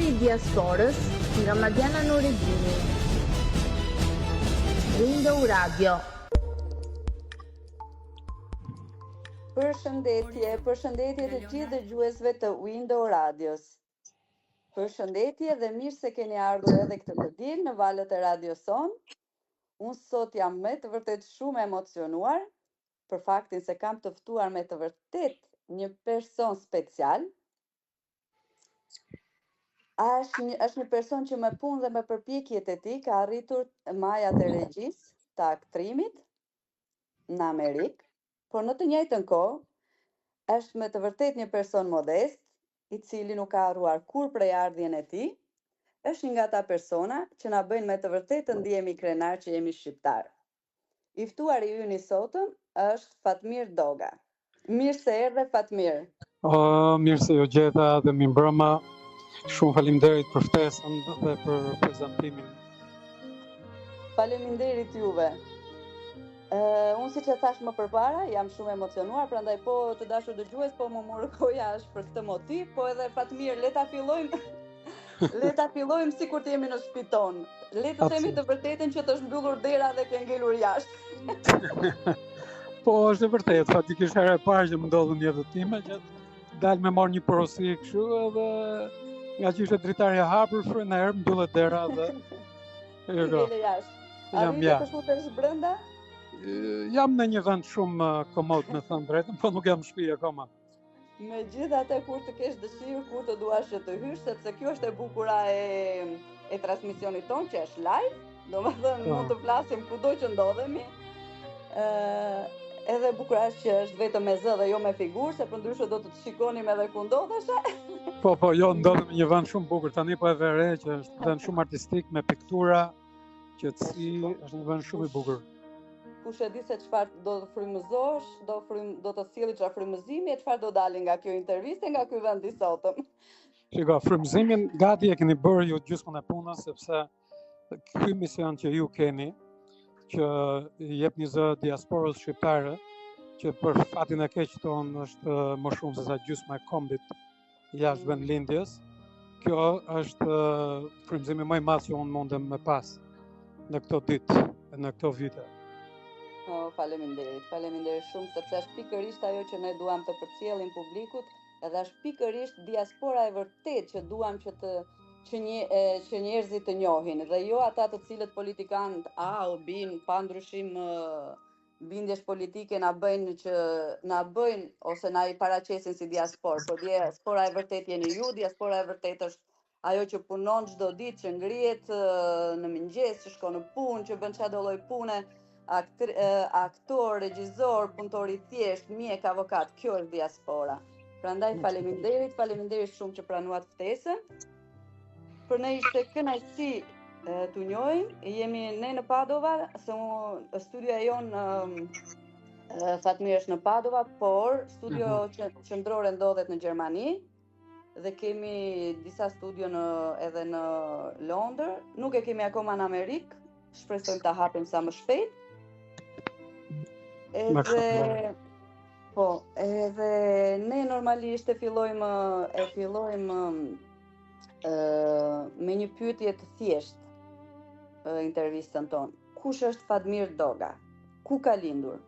Zëri I diasporës nga Mariana Nuregjini. Window Radio. Përshëndetje të gjithë dëgjuesve të Window Radios. Përshëndetje dhe mirë se keni ardhur edhe këtë të diel në valët e radios son. Unë sot jam me të vërtet shumë emocionuar për faktin se kam të ftuar me të vërtet një person special. Është një person që me punë dhe me përpjekjet e tij ka arritur majat e regjisë të aktrimit në Amerikë, por në të njëjtën kohë është me të vërtet një person modest, I cili nuk ka harruar kur prej ardhjen e tij. Është një nga ata persona që na bëjnë me të vërtetë të ndihemi krenar që jemi shqiptar. I ftuari ynë I sotëm është Fatmir Doga. Mirë se erdhe Fatmir. Mirë se ju gjeta dhe mi mbrëma. Shumë faleminderit për ftesën dhe për prezantimin. Faleminderit juve. Unë siç e thash më përpara, jam shumë emocionuar, prandaj po të dashur dëgjues, po më morë goja është për këtë motiv, po edhe Fatmir, le ta fillojmë sikur të jemi në shtëpi tonë. Le të themi të vërtetën që të është mbyllur dera dhe ke ngelur jashtë. Po, është e vërtetë, fatikisht herë e parë që më ndodhi në jetën time që dal me marr një porosi kështu edhe nga që ishte dritarja hapur, frena herë mbyllet dera dhe ngele jashtë. Jam ja. Të futesh brenda? Jam në një vend shumë komod, me thënë drejtën, po nuk jam në shtëpi akoma. Megjithatë, kur të kesh dëshirë, kur të duash që të hysh, sepse kjo është e bukura e transmisionit tonë që është live, domethënë mund të flasim kudo që ndodhemi. Edhe bukura është që është vetëm me zë dhe jo me figurë, se përndryshe do të shikonim edhe ku ndodheshe. Po, jo, ndodhem në një vend shumë bukur, tani po e vere që është vend shumë artistik me piktura, qetësi, është një vend shumë I bukur. Kush e di se çfarë do të frymëzosh, do të sjellë çfarë frymëzimi e çfarë do dalë nga kjo intervistë nga ky vend I sotëm. Shiko, frymëzimin gati e keni bërë ju gjysmën e punës, sepse ky mision që ju keni, që I jepni zë diasporës shqiptare, që për fatin e keq tonë është më shumë se sa gjysma e kombit jashtë vendlindjes, kjo është frymëzimi më I madh që unë mundem me pas në këto ditë, në këto vite. Faleminderit shumë, sepse është pikërisht ajo që ne duam të përcjellim publikut, edhe është pikërisht diaspora e vërtet që duam që njerëzit të njohin, dhe jo ata të cilët politikanët o bin pa ndryshim bindjesh politike na bëjnë ose na I paraqesin si diasporë, por diaspora e vërtet jeni ju, diaspora e vërtet është ajo që punon çdo ditë, që ngrihet në mëngjes, që shkon në punë, që bën çdo lloj pune. Aktor, regjisor, punëtor I thjesht, mjek, avokat, kjo është diaspora. Prandaj faleminderit shumë që pranuat ftesën. Për ne ishte kënaqësi t'u njohim. Jemi ne në Padova, se studioja jonë Fatmir është në Padova, por studio qendrore ndodhet në Gjermani dhe kemi disa studio edhe në Londër. Nuk e kemi akoma në Amerikë. Shpresojmë ta hapim sa më shpejt. Edhe ne normalisht e fillojmë me një pyetje të thjeshtë intervistën tonë. Kush është Fatmir Doga? Ku ka lindur?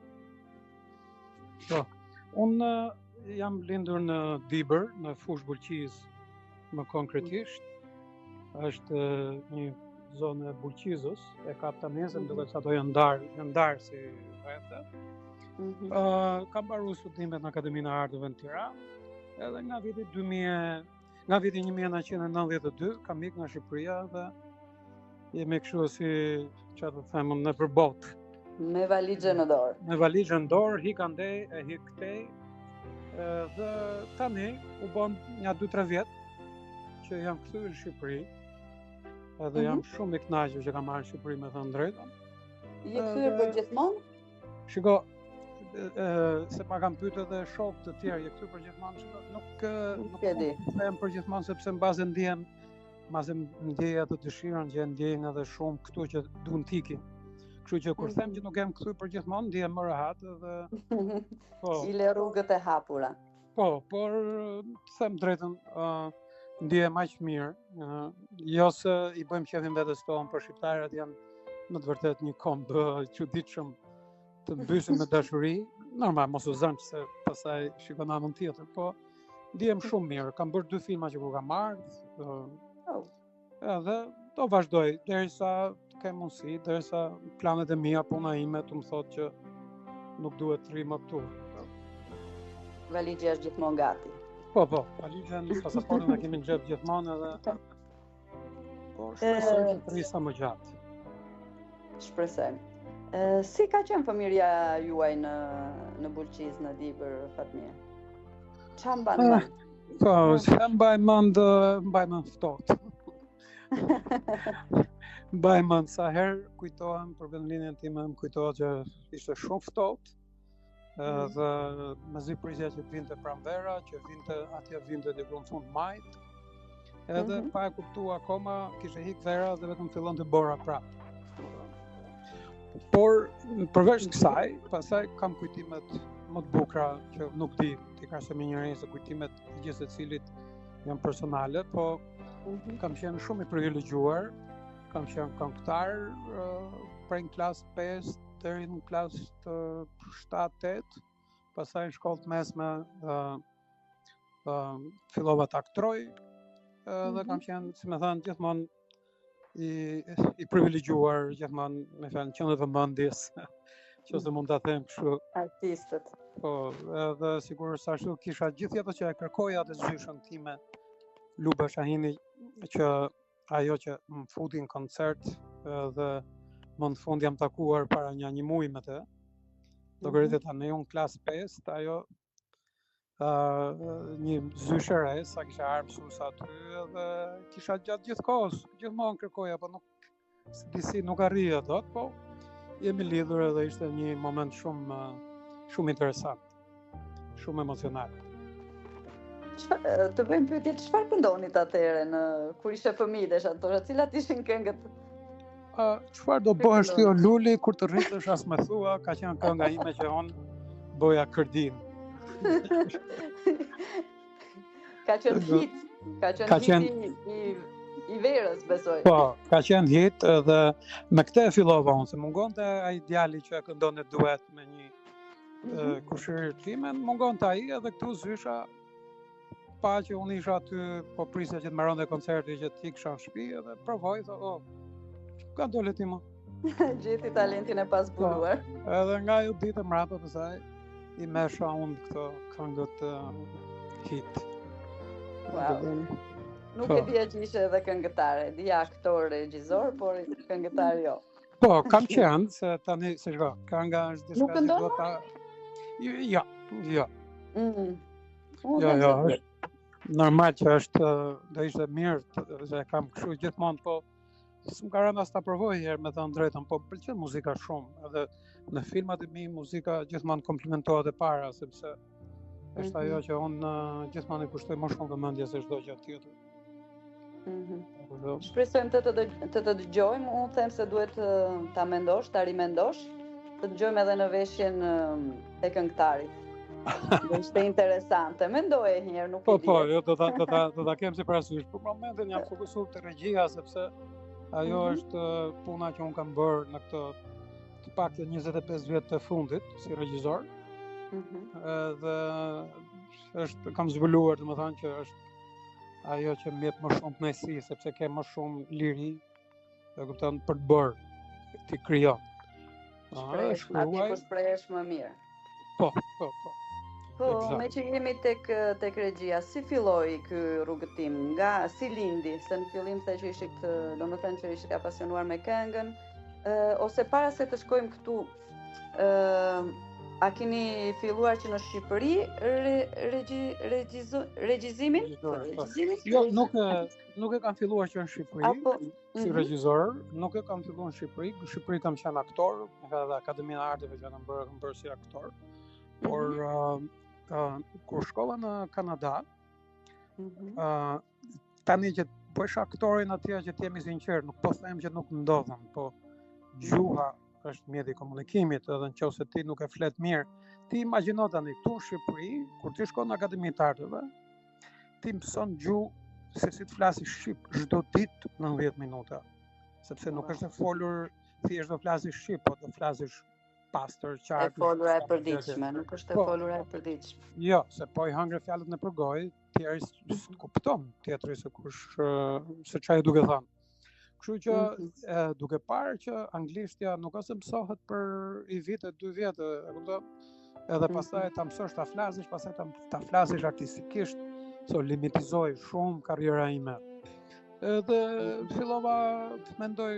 Unë jam lindur në Dibër, në fushë Bulqis më konkretisht. Është një zonë e Bulqizës, e kapitanesën, duke sa do janë ndarë si rrethe. Kam mbaruar studimet në Akademinë e Arteve në Tiranë, edhe nga viti 1992 kam ikë nga Shqipëria dhe jemi kështu si çfarë të them në përbot. Me valizhën në dorë. Me valizhën në dorë, hik andej, hik këtej. Dhe tani u bën një 2-3 vjet që jam kthyer në Shqipëri. Edhe jam shumë I kënaqur që kam marrë në Shqipëri, me thënë drejtën. Je kthyer për gjithmonë? Shiko, se ma kam pyetur edhe shokë të tjerë, je kthyer për gjithmonë? Nuk e di. Them për gjithmonë sepse mbase ndjej atë dëshirën që ndjejnë edhe shumë këtu që duan të ikin. Kështu që kur them që nuk jam kthyer për gjithmonë, ndihem më rehat edhe I le rrugët e hapura. Po, por them drejtën, ndihem aq mirë, jo se i bëjmë qefin vetes tonë, por shqiptarët janë në të vërtet një kombë çuditshëm të mbysin me dashuri. Normal, mos u zënë se pastaj shikon anën tjetër, po ndihem shumë mirë. Kam bërë 2 filma që ku kam ardhur, edhe do vazhdoj derisa të kem mundësi, derisa planet e mia, puna ime të më thotë që nuk duhet të rri më këtu. Valigji është gjithmonë gati. Po, valigjen, pasaportin e kemi në xhep gjithmonë edhe po shpresoj që të rri sa më gjatë. Shpresojmë. Si ka qenë fëmijëria juaj në Bulqiz, në Dibër, Fatmir? Ç'a mban mend? Po, ç'a mbaj mend ftohtë. Mbaj mend sa herë kujtohem për vendlinjen time, më kujtohet që ishte shumë ftohtë. Dhe mezi prisja që vinte pranvera, që vinte diku në fund majt. Edhe pa e kuptuar akoma, kishte hik vera dhe vetëm fillonte bora prapë. Por përveç kësaj, pastaj kam kujtimet më të bukura që nuk di ti krahasim me njërin se kujtimet e gjithë secilit janë personale, po kam qenë shumë i privilegjuar, kam qenë këngëtar prej klasë 5 deri në klasë 7-8, pastaj në shkollë të mesme fillova të aktroj, dhe kam qenë, si më thënë, gjithmonë i privilegjuar, gjithmonë me fjalë qendër të vëmendjes, nëse mund ta them kështu. Artistët. Po, edhe sigurisht ashtu kisha gjithë ato që e kërkoja të zyshën time, Luba Shahini, që ajo që më futi në koncert dhe më në fund jam takuar para një muaji me të. Do gërtet në unë klasë 5, ajo një zyshë re, sa kisha armë sa aty dhe kisha gjatë gjithë kohës, gjithmonë kërkoja, po nuk arrija dot, po jemi lidhur edhe ishte një moment shumë interesant, shumë emocional. Të bëjmë pyetje, çfarë këndonit atëherë kur ishte fëmijë desh ato, cilat ishin këngët? Çfarë do bëhesh ti o Luli kur të rritesh as më thua, ka qenë kënga ime që unë boja kërdin. Ka qenë hit, hit i verës, besoj. Po, ka qenë hit dhe me këtë e fillova unë, se mungonte ai djali që e këndonte duet me një kushërir time, mungonte ai edhe këtu zysha pa që unë isha aty, po prisja që të mbaronte koncerti që të ikësha në shtëpi edhe provoj, ka dole ti më. Gjeti talentin e pasbuluar. Edhe nga ajo ditë mrapa pastaj i mesha unë këto këngët hit. Wow. Nuk e dija që ishe edhe këngëtare, dija aktor, regjizor, por këngëtar jo. Po, kam qenë, se tani, se shko, kënga është diçka nuk këndon? Jo. Jo, normal që është, do ishte mirë, se kam kështu gjithmonë, po s'm ka rënë as ta provoj herë me thënë drejtën, po pëlqen muzika shumë, edhe në filmat e mi muzika gjithmonë komplimentohet e para, sepse është ajo që unë gjithmonë i kushtoj më shumë vëmendje se çdo gjë tjetër. Shpresojmë të të dëgjojmë, unë them se duhet ta mendosh, ta rimendosh, të dëgjojmë edhe në veshjen e këngëtarit. Do ishte interesante. Mendoje një herë, nuk e di. Po, jo, do ta kem si parasysh. Për momentin jam fokusuar te regjia sepse ajo është puna që unë kam bërë në këtë të paktën 25 vjet të fundit si regjisor. Dhe kam zbuluar, domethënë që është ajo që më jep më shumë kënaqësi sepse ke më shumë liri, e kupton, për të bërë, ti krijon. Shprehesh më mirë. Po. Po, me që jemi tek regjia, si filloi ky rrugëtim? Si lindi? Se në fillim se që ishit, domethënë që ishit apasionuar me këngën, ose para se të shkojmë këtu, a keni filluar që në Shqipëri regjizimin? Jo, nuk e kam filluar që në Shqipëri, si regjisor, nuk e kam filluar në Shqipëri. Në Shqipëri kam qenë aktor, nga dhe Akademia e Arteve që kam bërë si aktor. Por kur shkova në Kanada, tani që bësh aktorin atje që t'jemi sinqert, nuk po them që nuk ndodhen, po gjuha është mjeti i komunikimit, edhe nëse ti nuk e flet mirë, ti imagjino tani këtu në Shqipëri, kur ti shkon në Akademinë e Arteve, ti mëson gjuhë se si të flasësh shqip çdo ditë 90 minuta. Sepse nuk është e folur thjesht do flasësh shqip, po do flasësh pastër, E qartë. folura e përditshme, nuk është e Po. folura e përditshme. Jo, se po i hangre fjalët në përgoj, tjerë s'kupton, tjetri se kush se çfarë duke thënë. Kështu që duke parë që anglishtja nuk ose mësohet për i vite, 2 vjetë, e kupton? Edhe pastaj ta mësosh ta flasësh, pastaj ta flasësh artistikisht, so limitizoi shumë karriera ime. Edhe fillova të mendoj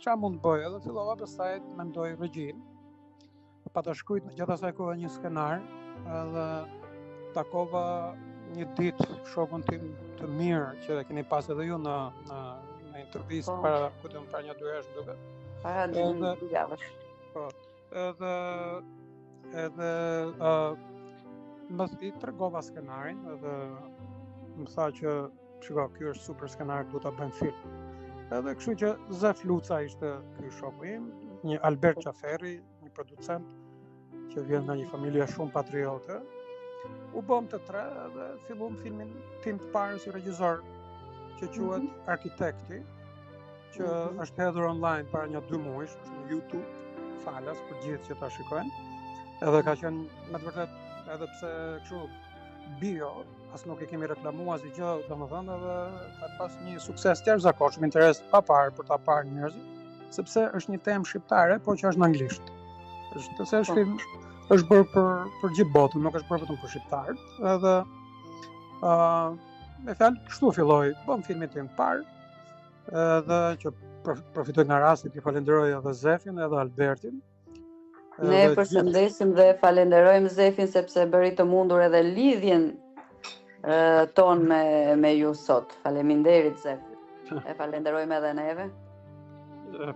ç'a mund të bëj, edhe fillova pastaj të mendoj regjin. Pa të shkruajt në gjatë asaj kohe një skenar, edhe takova një ditë shokun tim të mirë që e keni pas edhe ju në intervistë para një 2 herësh më duket. Para 2 javësh. Po. Edhe më i tregova skenarin edhe më tha që shiko, ky është super skenar, du ta bëjmë film. Edhe kështu që Zef Luca ishte ky shoku im, një Albert Qaferi, një producent që vjen nga një familje shumë patriote. U bëm të 3 dhe filluam filmin tim të parë si regjisor, që quhet Arkitekti, që është hedhur online para një 2 muajsh, është në YouTube, falas për gjithë që ta shikojnë. Edhe ka qenë me të vërtet, edhe pse kështu bio, as nuk e kemi reklamuar asgjë, domethënë edhe ka pas një sukses të jashtëzakonshëm, interes pa parë për ta parë njerëzit, sepse është një temë shqiptare, po që është në anglisht. Është film është bërë për gjithë botën, nuk është bërë vetëm për shqiptarët. Edhe me fjalë kështu filloi, bëm filmin tim të parë, edhe që profitoj nga rasti të falenderoj edhe Zefin edhe Albertin. Ne përshëndesim dhe falenderojmë Zefin sepse bëri të mundur edhe lidhjen ton me ju sot. Faleminderit Zef. E falenderojmë edhe neve.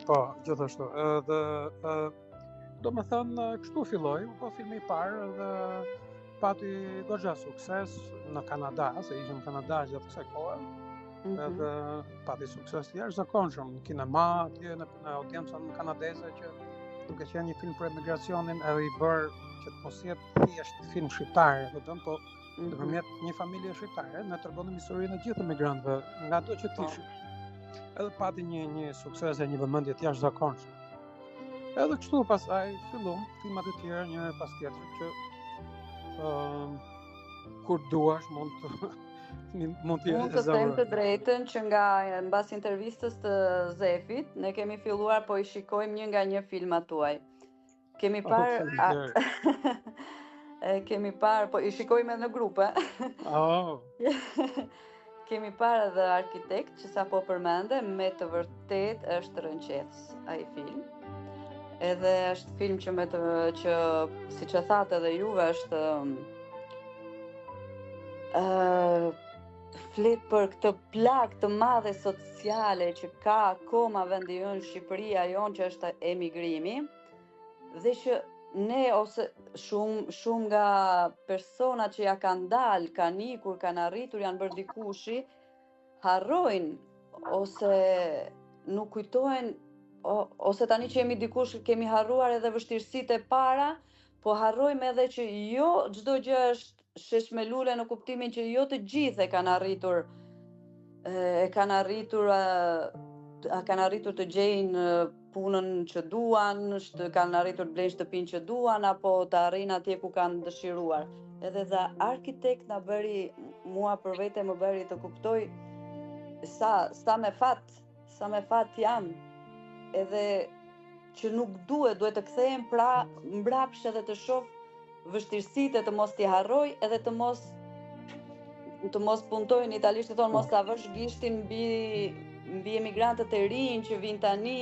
Po, gjithashtu. Edhe do me thënë, kështu filloi, po filmi i parë dhe pati goxha sukses në Kanada, se ishim në Kanada gjatë kësaj kohe. Edhe pati sukses të jashtëzakonshëm në kinema, atje në audiencën kanadeze që duke qenë një film për emigracionin edhe i bërë që të mos jetë thjesht film shqiptar, po nëpërmjet një familje shqiptare, ne tregonëm historinë e gjithë emigrantëve nga ato që ishin. Edhe pati një sukses e një vëmendje të jashtëzakonshme. Edhe kështu pastaj fillum filmat e tjera një pas tjetër që kur duash mund të Mund të them të drejtën që nga mbas intervistës të Zefit, ne kemi filluar po i shikojmë një nga një filmat tuaj. Kemi parë kemi parë, po i shikojmë edhe në grupe. Kemi parë edhe Arkitekt që sapo përmende, me të vërtet është rënqetës ai film. Edhe është film që siç e thatë edhe juve është flet për këtë plagë të madhe sociale që ka akoma vendi ynë Shqipëria jonë që është emigrimi dhe që ne ose shumë nga personat që ja kanë dalë, kanë ikur, kanë arritur, janë bërë dikushi, harrojnë ose nuk kujtojnë ose tani që jemi dikush kemi harruar edhe vështirësitë e para, po harrojmë edhe që jo çdo gjë është shesh me lule në kuptimin që jo të gjithë kanë arritur të gjejnë punën që duan, kanë arritur të blejnë shtëpinë që duan apo të arrijnë atje ku kanë dëshiruar. Edhe dhe Arkitekt na bëri, mua për vete më bëri të kuptoj sa me fat jam. Edhe që nuk duhet të kthehem pra mbrapsht edhe të shoh vështirësitë të mos t'i harroj edhe të mos puntoj në italisht të thonë mos ta vësh gishtin mbi emigrantët e rinj që vijnë tani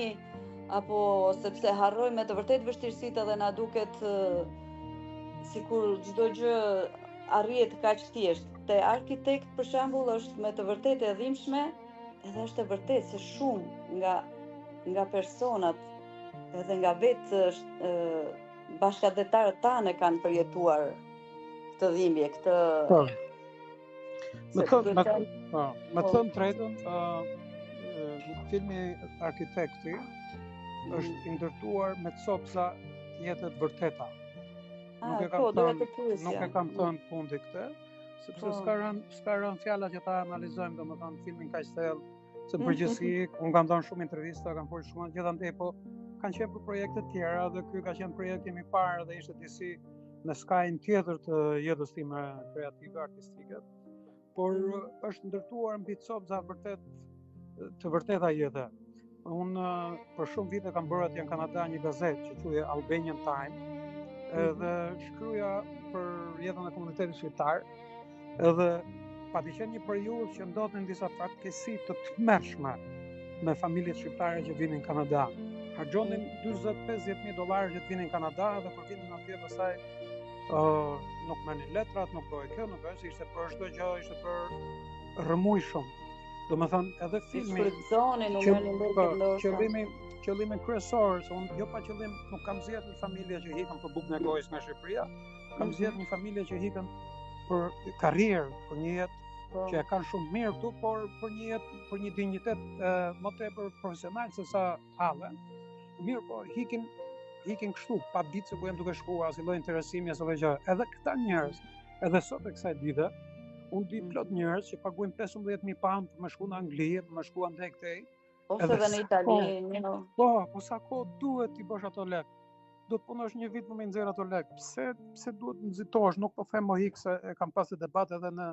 apo sepse harroj me të vërtet vështirësitë edhe na duket sikur çdo gjë arrihet kaq thjesht. Te Arkitekt për shembull është me të vërtetë e dhimbshme edhe është e vërtetë se shumë nga personat edhe nga vetë bashkëdhetarët tanë kanë përjetuar këtë dhimbje, këtë. Me thënë drejtën, filmi Arkitekti është ndërtuar me copsa jetë të vërteta. Nuk e kam thënë fundi këtë, sepse s'ka rënë fjala që ta analizojmë, domethënë filmin kaq thellë, se në përgjithësi unë kam dhënë shumë intervista, kam folur shumë, gjithandaj po kanë qenë për projekte tjera dhe ky ka qenë projekti im i parë dhe ishte disi në skajin tjetër të jetës time kreative artistike, por është ndërtuar mbi copza të vërteta jete. Unë për shumë vite kam bërë atje në Kanada një gazetë që quhet Albanian Time, edhe shkruaja për jetën e komunitetit shqiptar, edhe pati qenë një periudhë që ndodhin disa fatkeqësi të tmerrshme me familjet shqiptare që vinin në Kanada. Harxhonin $40,000-50,000 që të vinin në Kanada dhe kur vinin atje pastaj nuk merrnin letrat, nuk bëhej kjo, nuk bëhej, ishte për çdo gjë, ishte për rrëmuj shumë. Domethënë edhe filmi qëllimi kryesor, se unë jo pa qëllim nuk kam zgjedhur një familje që hikën për bukën e gojës nga Shqipëria, kam zgjedhur një familje që hikën për karrierë, për një jetë që e kanë shumë mirë këtu, por për një jetë, për një dinjitet më tepër profesional se sa halle. Mirë, po hikin kështu, pa ditë se ku jam duke shkuar, as lloj interesimi, as lloj gjë. Edhe këta njerëz, edhe sot e kësaj dite, unë di plot njerëz që paguajnë 15,000 pound për me shku në Angli, për me shku andej këtej. Ose edhe në Itali, Po sa kohë duhet t'i bësh ato lek. Do të punosh një vit për me nxjerr ato lek. Pse duhet nxitosh? Nuk po them mo hik se e kam pasur debat edhe në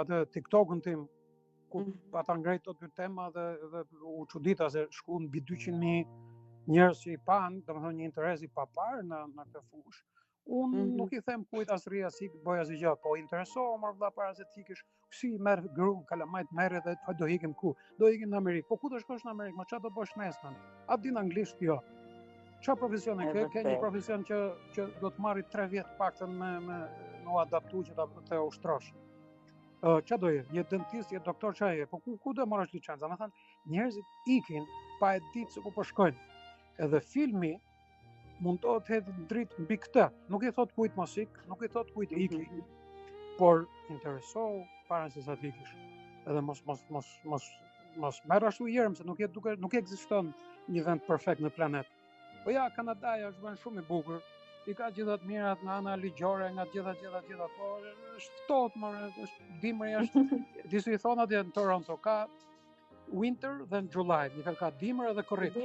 atë TikTokun tim, ku ata ngrejt ato dy tema dhe u çudita se shkuan mbi 200,000 njerëz që i pan, domethënë një interes i papar në këtë fushë. Unë nuk i them kujt as rri as ik, bëj asgjë gjë, po interesohem më vëlla para se të ikësh. Si merr gruan kalamajt merr edhe do ikim ku? Do ikim në Amerikë. Po ku do shkosh në Amerikë? Ma çfarë do bësh nesër? A din anglisht? Jo. Çfarë profesioni ke? Ke një profesion që do të marrë 3 vjet paktën me u adaptu që ta të ushtrosh. Çfarë do je? Je dentist, je doktor, çfarë je? Po ku do marrësh licencë? Do të thënë, njerëzit ikin pa e ditë se ku po shkojnë. Edhe filmi mundohet të hedhë dritë mbi këtë. Nuk i thot kujt mos ik, nuk i thot kujt iki, por interesohu para se sa të ikish. Edhe mos merr ashtu jerm se nuk ekziston një vend perfekt në planet. Po ja, Kanadaja është vend shumë i bukur. I ka gjitha të mirat nga ana ligjore, nga gjitha, po është ftohtë, është dimri, është disi i thon atje në Toronto ka winter then July, një ka dimër edhe korrik.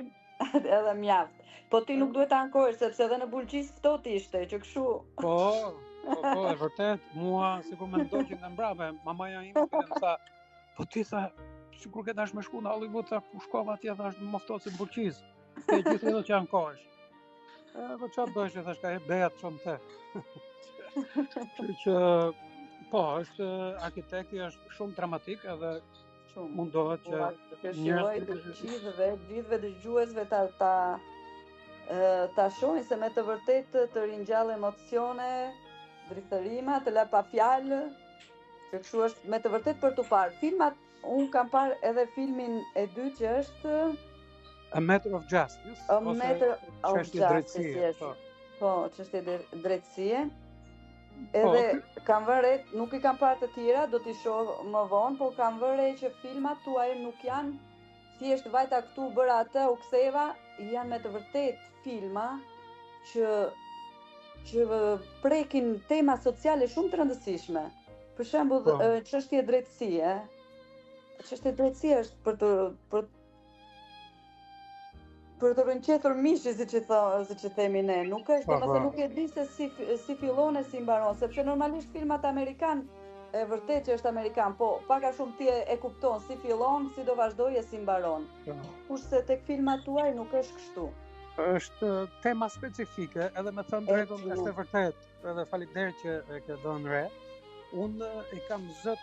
Edhe mjaft. Po ti nuk duhet të ankohesh sepse edhe në Bulgjis ftohtë ishte, që kështu. Po, e vërtet, mua sikur mendoj që nga mbrapa, mamaja ime më tha, po ti tha, sikur ke dash me shku në Hollywood, tha, ku shkova atje, thash, më ftohtë si në Bulgjis. Ke gjithë edhe që ankohesh. Po çfarë bësh, thash, ka beat shumë te. Që po, është arkitekti është shumë dramatik edhe mundohet që gjithëve dëgjuesve ta shohin se me të vërtet të ringjall emocione, drithërima, të la pa fjalë, që kështu është me të vërtet për të parë. Filmat, unë kam parë edhe filmin e dytë që është A Matter of Justice. A Matter of Justice. Po, çështje drejtësie. Edhe kam vëre, nuk i kam parë të tjera, do t'i shoh më vonë, po kam vëre që filmat tuaj nuk janë thjesht vajta këtu bëra atë, u ktheva, janë me të vërtet filma që prekin tema sociale shumë të rëndësishme. Për shembull, çështje drejtësie. Çështje drejtësie është për të rënqetur mishi, siç e themi ne, nuk është, domethënë nuk e di se si fillon e si mbaron, sepse normalisht filmat amerikan, e vërtet që është amerikan, po pak a shumë ti e kupton si fillon, si do vazhdoj e si mbaron. Kurse tek filmat tuaj nuk është kështu. Është tema specifike, edhe me thënë drejtën është e vërtet, edhe faleminderit që e ke dhënë re. Unë e kam zët,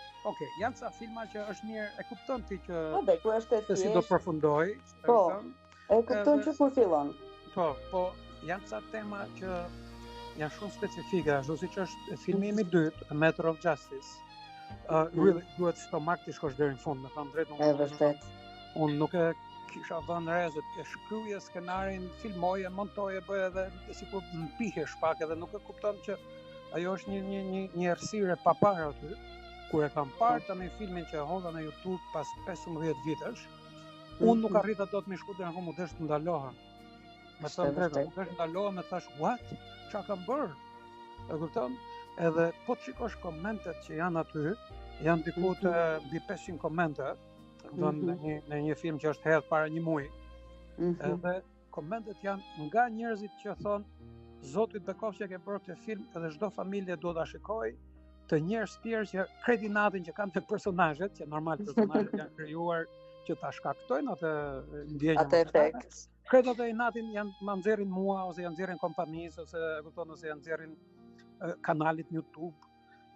janë ca filma që është mirë, e kupton ti që si do përfundoj. Po. E kupton që kur fillon. Po, janë ca tema që janë shumë specifike, ashtu siç është filmi im i dytë, A Matter of Justice. Really duhet stomak të shkosh deri në fund, me thënë drejtën. E vërtet. Unë nuk e kisha dhënë re se e shkruaje skenarin, filmoje, montoje, bëj edhe sikur mpihesh pak edhe nuk e kupton që ajo është një errësirë e papar aty. Kur e kam parë tani filmin që e hodha në YouTube pas 15 vitesh, unë nuk arrita do të më shku deri në fund, më desh të ndaloha. Me thënë drejtën, më desh të ndaloha, më thash, what? Ç'a kam bërë? E kupton? edhe po të shikosh komentet që janë aty, janë diku të mbi 500 komente, në një film që është hedhur para një muaji. Edhe komentet janë nga njerëzit që thonë Zoti bekof që ke bërë këtë film edhe çdo familje do ta shikojë, të njerëz tjerë që kredi natin që kanë të personazhet, që normal personazhet janë krijuar që ta shkaktojnë atë ndjenjë. Atë efekt. Kredo të natin janë ma nxjerrin mua ose janë nxjerrin kompanisë ose kupton ose janë nxjerrin kanalit në YouTube.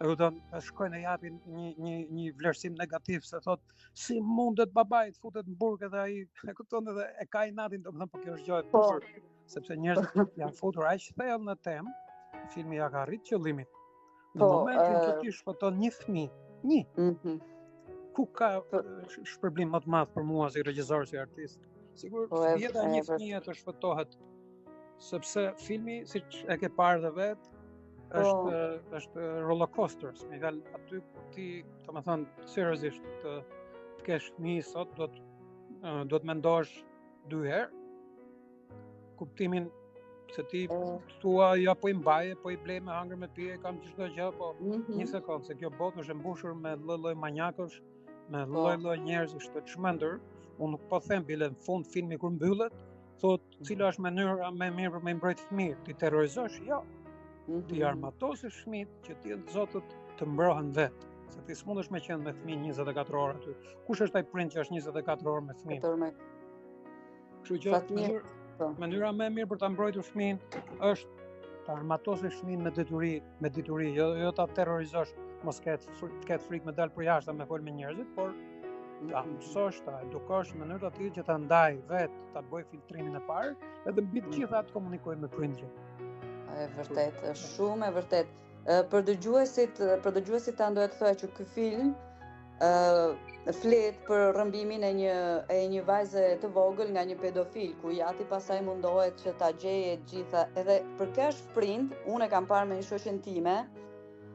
Kupton, shkojnë e japin një vlerësim negativ se thot si mundet babai të futet në burg edhe ai kupton edhe e ka natin, domethënë po kjo është gjë e bukur, sepse njerëzit janë futur aq thellë në temë, filmi ja ka arrit qëllimin. Në momentin që ti shpëton një fëmijë, ku ka shpërblim më të madh për mua si regjisor, si artist? Sigur, jeta një fëmije të shpëtohet, sepse filmi, siç e ke parë dhe vetë, është roller coaster, aty ku ti, domethënë, seriozisht të kesh fëmijë sot, do të mendosh 2 herë kuptimin se ti thua ja po i mbaje, po i blej me hangër me pije, kam çdo gjë, po një sekond, se kjo botë është e mbushur me lloj manjakësh, me lloj njerëzish të çmendur. Unë nuk po them bile në fund filmi kur mbyllet, thot cila është mënyra më e mirë për me mbrojt fëmijët, ti terrorizosh? Jo. Ti armatosësh fëmijët që ti zotët të mbrohen vetë, se ti s'mundesh me qenë me fëmijë 24 orë aty. Kush është ai prind që është 24 orë me fëmijë? Kështu që mënyra më e mirë për ta mbrojtur fëmijën është ta armatosësh fëmijën me dituri, jo ta terrorizosh, mos ketë frikë me dal për jashtë me fol me njerëzit, por ta mësosh, ta edukosh në mënyrë të tillë që ta ndaj vetë, ta bëj filtrimin e parë, edhe mbi të gjitha të komunikoj me prindërit. E vërtet, është shumë e vërtet. Për dëgjuesit ta ndoja të thoya që ky film flet për rrëmbimin e një vajze të vogël nga një pedofil, ku jati pasaj mundohet që ta gjejë gjitha, edhe për kësh prind, unë e kam parë me një shoqen time,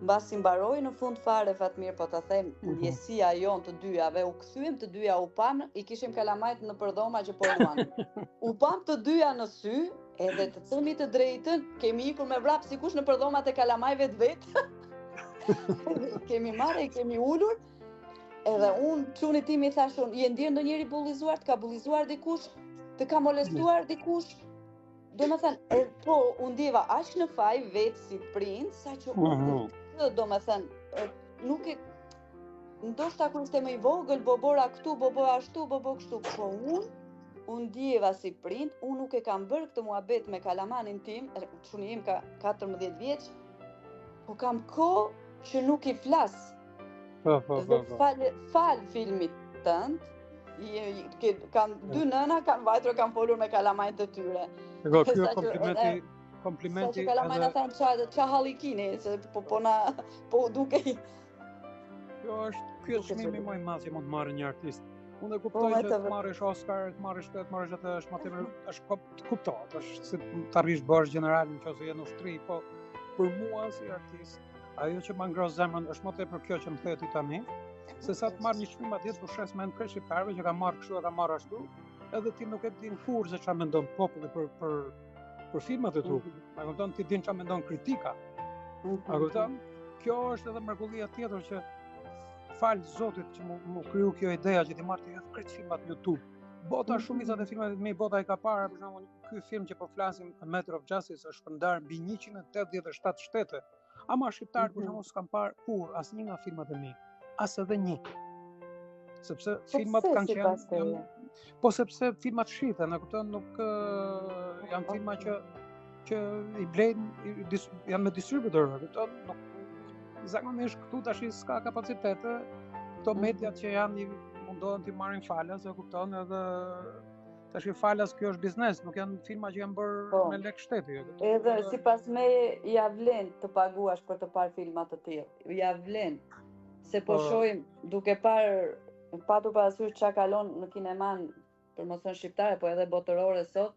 mbasi mbaroi në fund fare Fatmir, po ta them, ndjesia jon të dyjave, u kthyem të dyja, u pam, i kishim kalamajt në përdhoma që po luan. U pam të dyja në sy, edhe të themi të drejtën, kemi ikur me vrap sikush në përdhomat e kalamajve të vetë. Kemi marrë, kemi ulur, edhe unë, çuni tim i thashun, je ndjerë ndonjëri bullizuar, të ka bullizuar dikush, të ka molestuar dikush? Domethënë, po, unë ndjeva aq në faj vetë si prind, sa që unë domethënë, nuk e ndoshta kur ishte më i vogël, bobora këtu, bobora ashtu, bobo kështu, po unë ndjeva si prind, unë nuk e kam bërë këtë muhabet me kalamanin tim, çuni im ka 14 vjeç, po kam kohë që nuk i flas. Dhe fal filmit tënd, kam 2 nëna, kam vajtur, kam folur me kalamajt të tyre. Ego, kjo komplimenti. Sa që kalamajna thanë qa hallikini, se po duke. Kjo është çmimi më i madh që mund të marrë një artist. Unë e kuptoj që të marrësh Oscar, të marrësh këtë, të marrësh atë, është më tepër, është të kuptohet, është si të arrish bërsh general nëse je në ushtri, po për mua si artist, ajo që më ngros zemrën është më tepër kjo që më the ti tani, se sa të marr një çmim atje të fshes me në shqiptarëve që ka marrë kështu, ka marrë ashtu, edhe ti nuk e din kurrë se çfarë mendon populli për filmat e tu. A kupton, ti din çfarë mendon kritika. A kupton? Kjo është edhe mrekullia tjetër që fal Zotit që mu kriju kjo ideja që ti marrë të jetë krejt filmat në YouTube. Bota shumicat e filmave të mi, bota i ka parë, për shembull, ky film që po flasim, A Matter of Justice, është shpërndar mbi 187 shtete. Ama shqiptarët për shembull s'kan parë kur asnjë nga filmat e mi, as edhe një. Sepse filmat kanë qenë, po sepse filmat shiten, e kupton, nuk janë filma që i blejnë, janë me distributor, e kupton, nuk zakonisht këtu tash s'ka kapacitete, këto mediat që janë mundohen të marrin falas, e kupton, edhe tash falas kjo është biznes, nuk janë filma që janë bërë me lek shteti. Edhe sipas meje ja vlen të paguash për të parë filma të tillë. Ja vlen. Se po shohim duke patur parasysh çka kalon në kineman, për mos thënë shqiptare, po edhe botërore sot,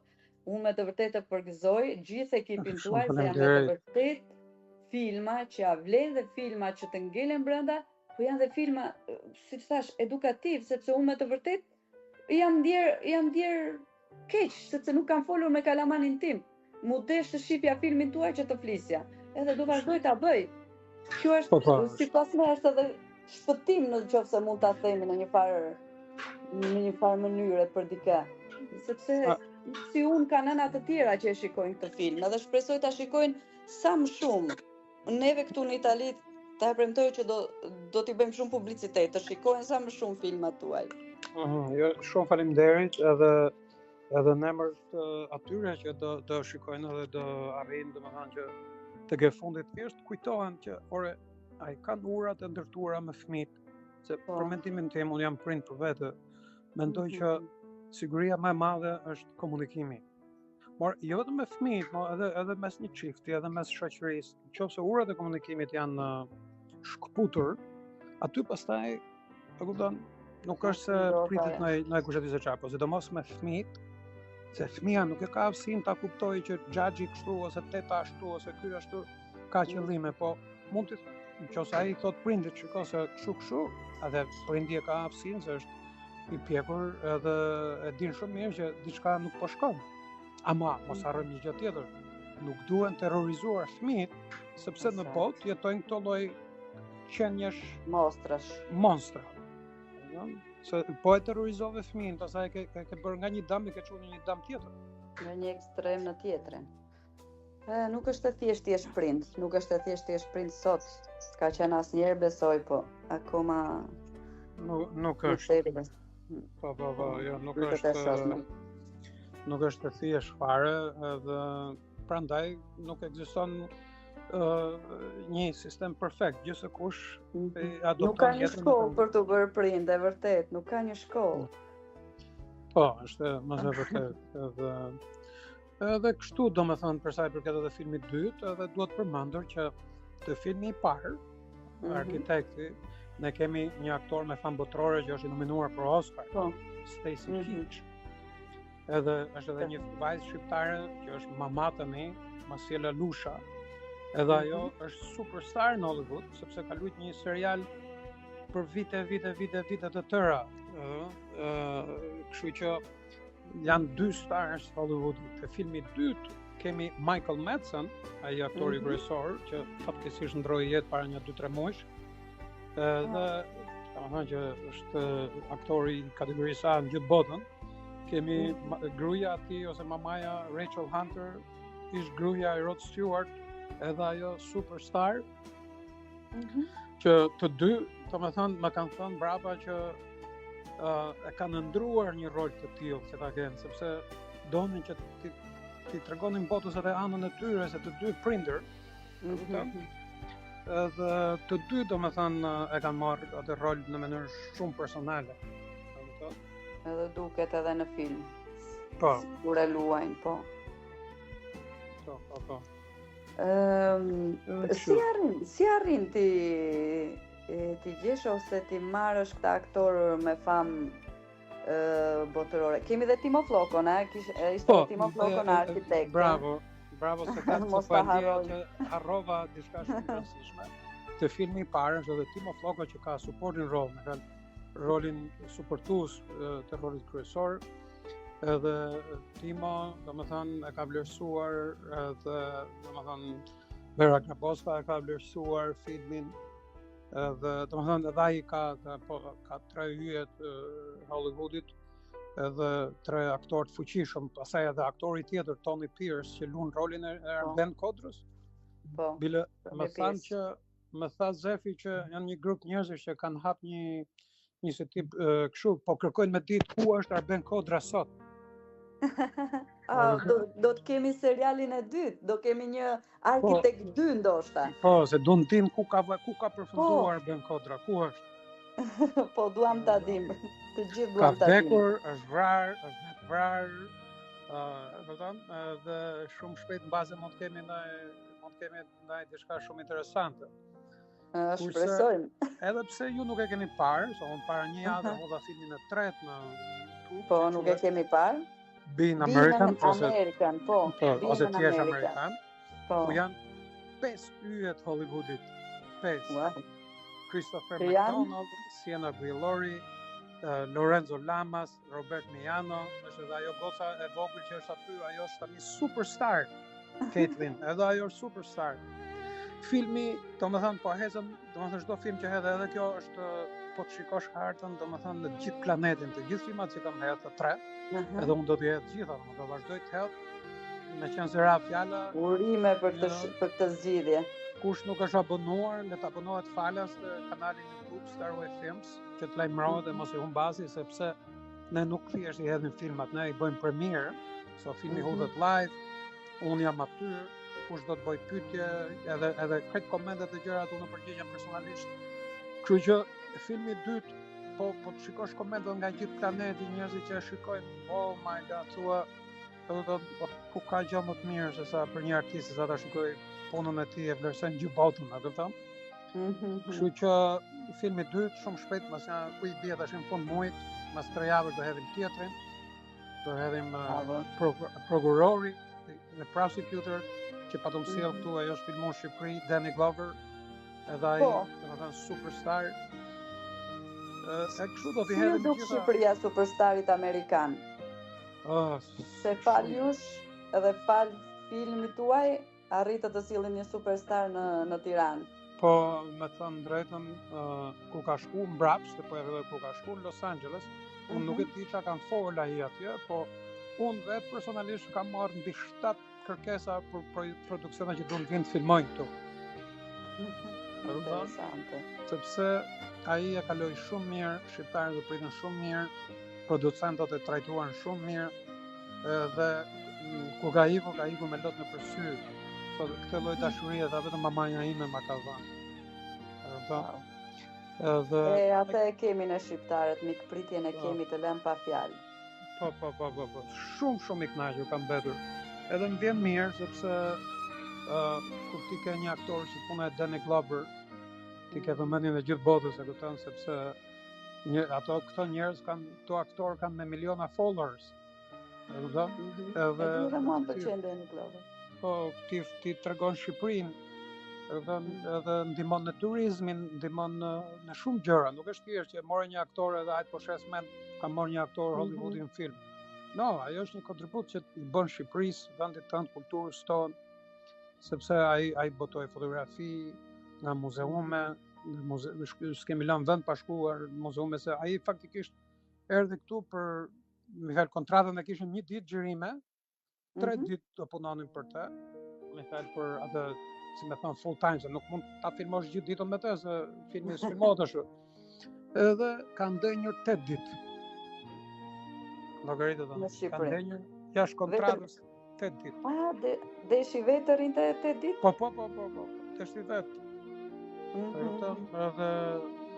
unë me të vërtetë përgëzoj gjithë ekipin tuaj se janë me të vërtetë filma që ja vlen dhe filma që të ngelen brenda, po janë dhe filma, siç thash, edukativ, sepse unë me të vërtetë jam ndjer keq, sepse nuk kam folur me kalamanin tim. Mu desh të shifja filmin tuaj që të flisja. Edhe do vazhdoj ta bëj. Kjo është sipas me është edhe shpëtim në qoftë se mund ta themi në një farë mënyre për dikë. Sepse si unë ka nëna të tjera që e shikojnë këtë film, edhe shpresoj ta shikojnë sa më shumë. Neve këtu në Itali ta premtoj që do t'i bëjmë shumë publicitet, të shikojnë sa më shumë filmat tuaj. Jo, shumë faleminderit edhe në emër të atyre që do shikojnë edhe do arrijnë, domethënë që tek e fundit thjesht kujtohen që ai kanë urat e ndërtuara me fëmijët, se për mendimin tim unë jam prind për vete, mendoj që siguria më e madhe është komunikimi. Por jo vetëm me fëmijët, por edhe mes një çifti, edhe mes shoqërisë. Nëse urat e komunikimit janë shkputur, aty pastaj e kupton, nuk është se pritet në kush e di se çfarë, por sidomos me fëmijët, se fëmia nuk e ka aftësinë ta kuptojë që xhaxhi kështu ose teta ashtu ose ky ashtu ka qëllime, po mund të nëse ai thot prindit shiko se kështu, atë prindi e ka aftësinë se është i pjekur edhe e din shumë mirë që diçka nuk po shkon. Ama mos harrojmë një gjë tjetër. Nuk duhen terrorizuar fëmijët, sepse në botë jetojnë këto lloj qenjesh monstra. Se po e terrorizove fëmijën, pastaj ke bërë nga një dëm ke çuar në një dëm tjetër. Në një ekstrem në tjetrin. Nuk është e thjesht ti je prind, nuk është e thjesht ti je prind sot. S'ka qenë asnjëherë besoj, po akoma nuk është. Po, jo, nuk është e thjesht fare, edhe prandaj nuk ekziston një sistem perfekt, gjithsekush adopton. Nuk ka një shkollë për të bërë prind, e vërtet, nuk ka një shkollë. Po, është më së vërtet, edhe kështu domethënë për sa i përket edhe filmit dytë, edhe duhet përmendur që te filmi i parë, Arkitekti, ne kemi një aktor me famë botërore që është i nominuar për Oscar, Stacy Keach. Edhe është edhe një vajzë shqiptare që është mamata mi, Masiela Lusha. Edhe ajo është superstar në Hollywood, sepse ka luajtur një serial për vite të tëra. Kështu që janë dy stars Hollywoodit. Te filmi i dytë kemi Michael Madsen, ai aktori kryesor që fatkeqësisht ndroi jetë para një 2-3 muajsh. Dhe domethënë që është aktori i kategorisë A në gjithë botën. Kemi gruaja e tij ose mamaja Rachel Hunter, ish gruaja e Rod Stewart, edhe ajo superstar. Që të dy, domethënë më kanë thënë brapa që e kanë ndruar një rol të tillë që ta kenë, sepse donin që ti tregonin botës edhe anën e tyre se të dy prindër. Edhe të dy domethënë e kanë marrë atë rol në mënyrë shumë personale. Edhe duket edhe në film. Po. Kur e luajnë, po. Po. Si arrin ti gjesh ose ti marrësh këta aktorë me famë botërore? Kemi dhe Timo Flokon, ishte Timo Flokon arkitekt. Bravo se ka që harrova diçka shumë të rëndësishme. Te filmi i parë është edhe Timo Floko që ka supporting role, me rolin supportues të rolit kryesor. Edhe Timo, domethënë, e ka vlerësuar, edhe domethënë Vera Grabowska e ka vlerësuar filmin. Edhe domethënë edhe ai ka 3 hyje të Hollywoodit, edhe 3 aktorë të fuqishëm, pastaj edhe aktori tjetër Tony Pierce që luan rolin e Ben Kodrës. Po. Bile më tha Zefi që janë një grup njerëzish që kanë hap një se tip kështu, po kërkojnë me ditë ku është Arben Kodra sot. Do të kemi serialin e dytë, do kemi një arkitekt 2 ndoshta. Po, se duam të dim ku ka përfunduar Arben Kodra, ku është. Po, duam ta dim. Të gjithë duam ta dim. Ka vdekur, është vrarë, dhe shumë shpejt mbase mund të kemi ndaj diçka shumë interesante. Shpresojmë. Edhe pse ju nuk e keni parë, se unë para një javë hodha filmin e tretë në YouTube. Po, nuk e kemi parë. Being American, ose Thjesht Amerikan. Ku janë 5 yjet Hollywoodit. 5. Wow. Christopher McDonald, Sienna Guillory, Lorenzo Lamas, Robert Miano, është edhe ajo goca e vogël që është aty, ajo është tani superstar. Caitlyn, edhe ajo është superstar. filmi, domethënë po hezëm, domethënë çdo film që hedh edhe kjo është po të shikosh hartën, domethënë në gjithë planetin, të gjithë filmat që kam hedhë të tre, edhe unë do t'i hedh të gjitha, domethënë do vazhdoj të hedh, me qenë se ra fjala. Urime për këtë zgjidhje. Kush nuk është abonuar, le të abonohet falas të kanalin YouTube Starway Films, që të lajmërohet dhe mos i humbasi, sepse ne nuk thjesht i hedhim filmat, ne i bëjmë premierë, so filmi hudhet live, unë jam aty, kush do të bëj pyetje, edhe këtë komentet e gjërat unë përgjigjem personalisht. Kështu që filmi i dytë, po të shikosh komentet nga gjithë planeti, njerëzit që e shikojnë, oh my god, thua, ku ka gjë më të mirë se sa për një artist sa ta shikoj punën e tij e vlerësojnë gjithë botën, a kupton? Kështu që filmi i dytë shumë shpejt, mas ja ku i bie tash në fund muajit, mas 3 javësh do hedhim tjetrin. Do hedhim Prokurori, The Prosecutor, që pa të mësjell këtu, ajo është filmuar në Shqipëri, Danny Glover, edhe ai, domethënë superstar. Se kështu do t'i hedhim gjithë. Si Shqipëria superstarit amerikan? Se fal jush edhe fal filmit tuaj, arritët të sillin një superstar në Tiranë. Po, me thënë drejtën, ku ka shku mbrapsht, po edhe ku ka shku në Los Angeles, unë nuk e di çka kanë folur ai atje, po unë vetë personalisht kam marrë mbi 7 kërkesa për produksione që duan të vinë të filmojnë këtu. Interesante. Sepse ai e kaloi shumë mirë, shqiptarët e pritën shumë mirë, producentët e trajtuan shumë mirë, dhe kur ka ikur me lot në përsy. Këtë lloj dashurie dha vetëm mamaja ime ma ka dhënë. Atë e kemi në shqiptarët, mikpritjen e kemi të lëmë pa fjalë. Po. Shumë i kënaqur kam mbetur. Edhe më vjen mirë sepse kur ti ke një aktor si puna e Danny Glover, ti ke vëmendjen e gjithë botës, e kupton, sepse këto njerëz këto aktorë kanë me miliona followers. E kupton? Edhe mua më pëlqen Danny Glover. Po, ti tregon Shqipërinë, edhe ndihmon në turizmin, ndihmon në shumë gjëra. Nuk është thjesht që morë një aktor edhe ajt po shes mend, ka marrë një aktor Hollywoodin film. No, ajo është një kontribut që i bën Shqipërisë, vendit tënd, kulturës tonë, sepse ai botoi fotografi nga muzeume, s'kemi lënë vend pa shkuar në muzeume, se ai faktikisht erdhi këtu për Mihael kontratën e kishin 1 ditë xhirime, 3 ditë do punonin për të, Mihael për atë, si me thënë, full time, se nuk mund ta filmosh gjithë ditën me të, se filmi s'filmohet ashtu. Edhe ka ndenjur 8 ditë. Llogaritë në Shqipëri. Ka ndenjur jashtë kontratës 8 ditë. Deshi vetë rinte 8 ditë? Po. Deshi vetë. Edhe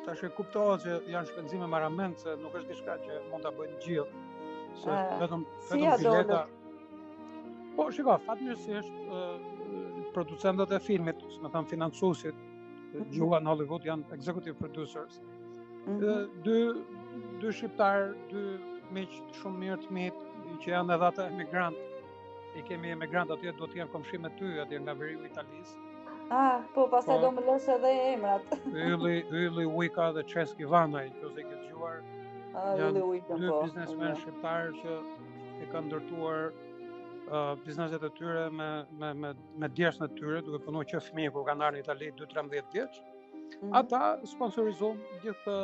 tash e kuptohet që janë shpenzime marament, se nuk është diçka që mund ta bëjnë gjithë. Se vetëm bileta. Po, shiko, fatmirësisht producentët e filmit, me thënë financuesit, gjuan Hollywood janë executive producers. Dy shqiptar, 2 miq shumë mirë të mit, që janë edhe ata emigrant. I kemi emigrant atje, do të jenë komshi me ty atje nga veriu i Italisë. Po, pastaj do më lësh edhe emrat. Ylli Ujka dhe Çeski Vanaj, që se ke dëgjuar. Ylli Ujka, po. 2 biznesmen shqiptarë që e kanë ndërtuar bizneset e tyre me djersën e tyre, duke punuar që fëmijë kur kanë ardhur në Itali 2-13 vjeç. Ata sponsorizojnë gjithë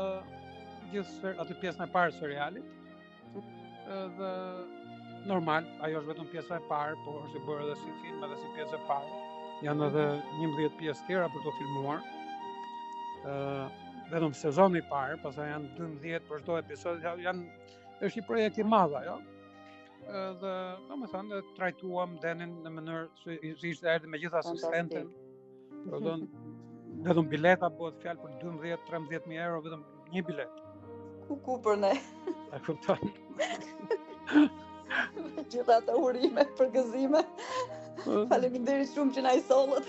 atë pjesën e parë serialit. Dhe normal, ajo është vetëm pjesa e parë, por është bërë edhe si film edhe si pjesë e parë. Janë edhe 11 pjesë tjera për të filmuar. Vetëm sezoni i parë, pastaj janë 12 për çdo episod, është një projekt i madh ajo. Dhe domethënë trajtuam Denin në mënyrë si ishte erdhi me gjithë asistentën. Vetëm bileta bëhet fjalë për 12-13.000 euro vetëm një bilet. Ku për ne? E kupton. Gjithë ata urime për gëzime. Faleminderit shumë që na i sollët.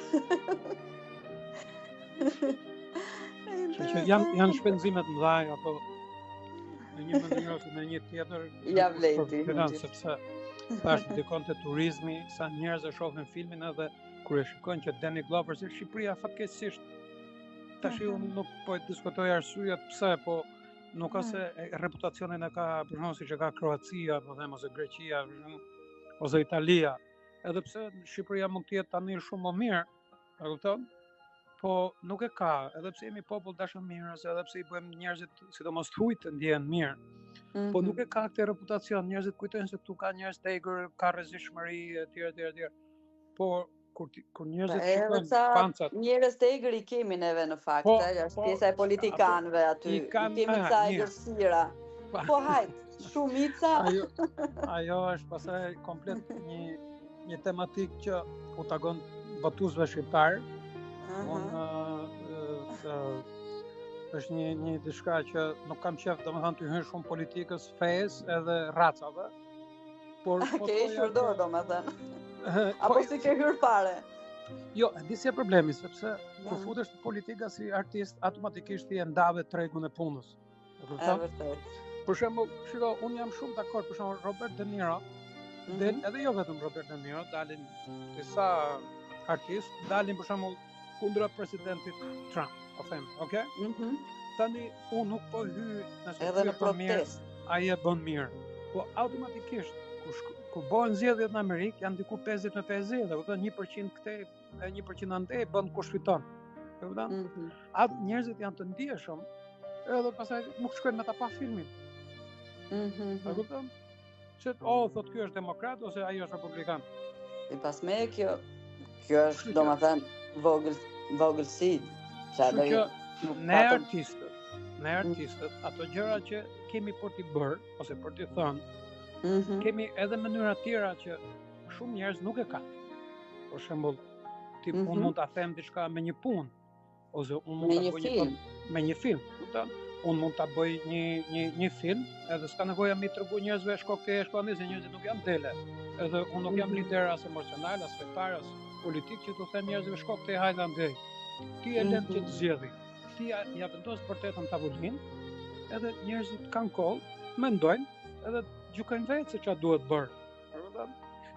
Janë shpenzime të mëdha apo në një mënyrë ose në një tjetër. Ja vleti. Sepse tash ndikon te turizmi, sa njerëz e shohin filmin edhe kur e shikojnë që Danny Glover si Shqipëria fatkeqësisht tash unë nuk po e diskutoj arsyet pse, po nuk ka se reputacionin e ka për shembull siç e ka Kroacia, po them ose Greqia, ose Italia. Edhe pse Shqipëria mund të jetë tani shumë më mirë, e kupton? po nuk e ka, edhe pse jemi popull dashamirës, edhe pse I bëjmë njerëzit, sidomos të huaj të ndjehen mirë, po nuk e ka këtë reputacion, njerëzit kujtojnë se këtu ka njerëz të egër, ka rrezikshmëri etj. Por kur njerëzit shikojnë pancat, njerëz të egër I kemi neve në fakt, është pjesa e politikanëve aty. I kemi ca egërsira. Po hajt, shumica. Ajo është pastaj komplet një tematik që u tagon votuesve shqiptar. Është një diçka që nuk kam qef, domethënë të hyj shumë politikës, fesë edhe racave. Por ke hequr dorë domethënë. Apo si ke hyrë fare? Jo, di si e problemi, sepse kur futesh në politika si artist, automatikisht I ndave tregun e punës. E vërtet. Për shembull, shiko, unë jam shumë dakord, për shembull Robert De Niro, edhe jo vetëm Robert De Niro, dalin disa artistë, dalin për shembull kundra presidentit Trump, po them, okay? Tani unë nuk po hyj edhe në protest. Ai e bën mirë. Po automatikisht kur bëhen zgjedhjet në Amerikë janë diku 50-50, e kupton, 1% këtej e 1% andej bën kush fiton. E kupton? Njerëzit janë të ndjeshëm, edhe pastaj nuk shkojnë me ta pa filmin. E kupton? Se thot ky është demokrat ose ai është republikan. I pasme kjo është domethënë vogëlsi. Ne artistët, ato gjëra që kemi për t'i bërë ose për t'i thënë, kemi edhe mënyra tjera që shumë njerëz nuk e kanë. Për shembull, unë mund ta them diçka me një punë ose unë mund ta bëj me një film, kupton? Unë mund ta bëj një film, edhe s'ka nevojë mi tregu njerëzve shko se njerëzit nuk janë dele. Edhe unë nuk jam lider as emocional, as fetar, as politik që t'u them njerëzve shko këtej hajde andej. Ti e lën që të zgjedhë. Ti ja vendos vërtetën tavolinë, edhe njerëzit kanë kohë, mendojnë, edhe gjykojnë vetë se çfarë duhet bërë.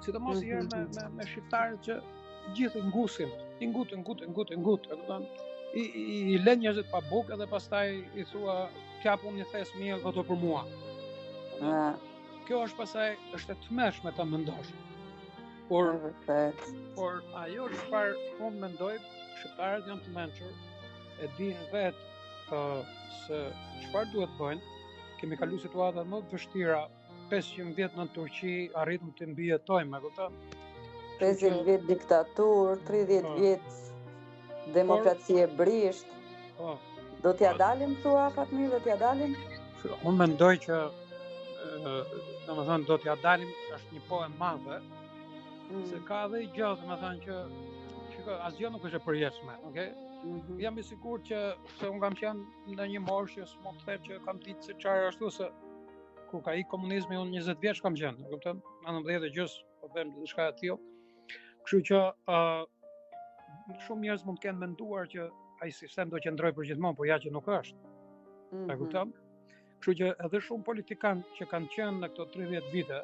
Sidomos herë me shqiptarët që gjithë ngusin, I ngutë, e kupton? I lën njerëzit pa bukë edhe pastaj I thua kjap unë një thes miell voto për mua. Kjo është pastaj është e tmeshme ta mendosh. Por ajo çfarë unë mendoj, shqiptarët janë të mençur, e dinë vetë se çfarë duhet bëjnë. Kemi kalu situata më të vështira, 500 vjet në Turqi arritëm të mbijetojmë, e kupton? 50 vjet diktaturë, 30 vjet demokracie brisht. Do t'ja dalim thua Fatmir, do t'ja dalim? Unë mendoj që domethënë do t'ja dalim, është një po e madhe, se ka edhe gjë, domethënë që asgjë nuk është e përjetshme, okay? Jam I sigurt që se unë kam qenë në një moshë që s'mund të them që kam ditë se çfarë ashtu, se kur ka I komunizmi unë 20 vjeç kam qenë, e kupton? 19 e gjys, po them diçka e tillë. Kështu që shumë njerëz mund të kenë menduar që ai sistem do qëndrojë për gjithmonë, por ja që nuk është. E kupton? Kështu që edhe shumë politikanë që kanë qenë në këto 30 vite,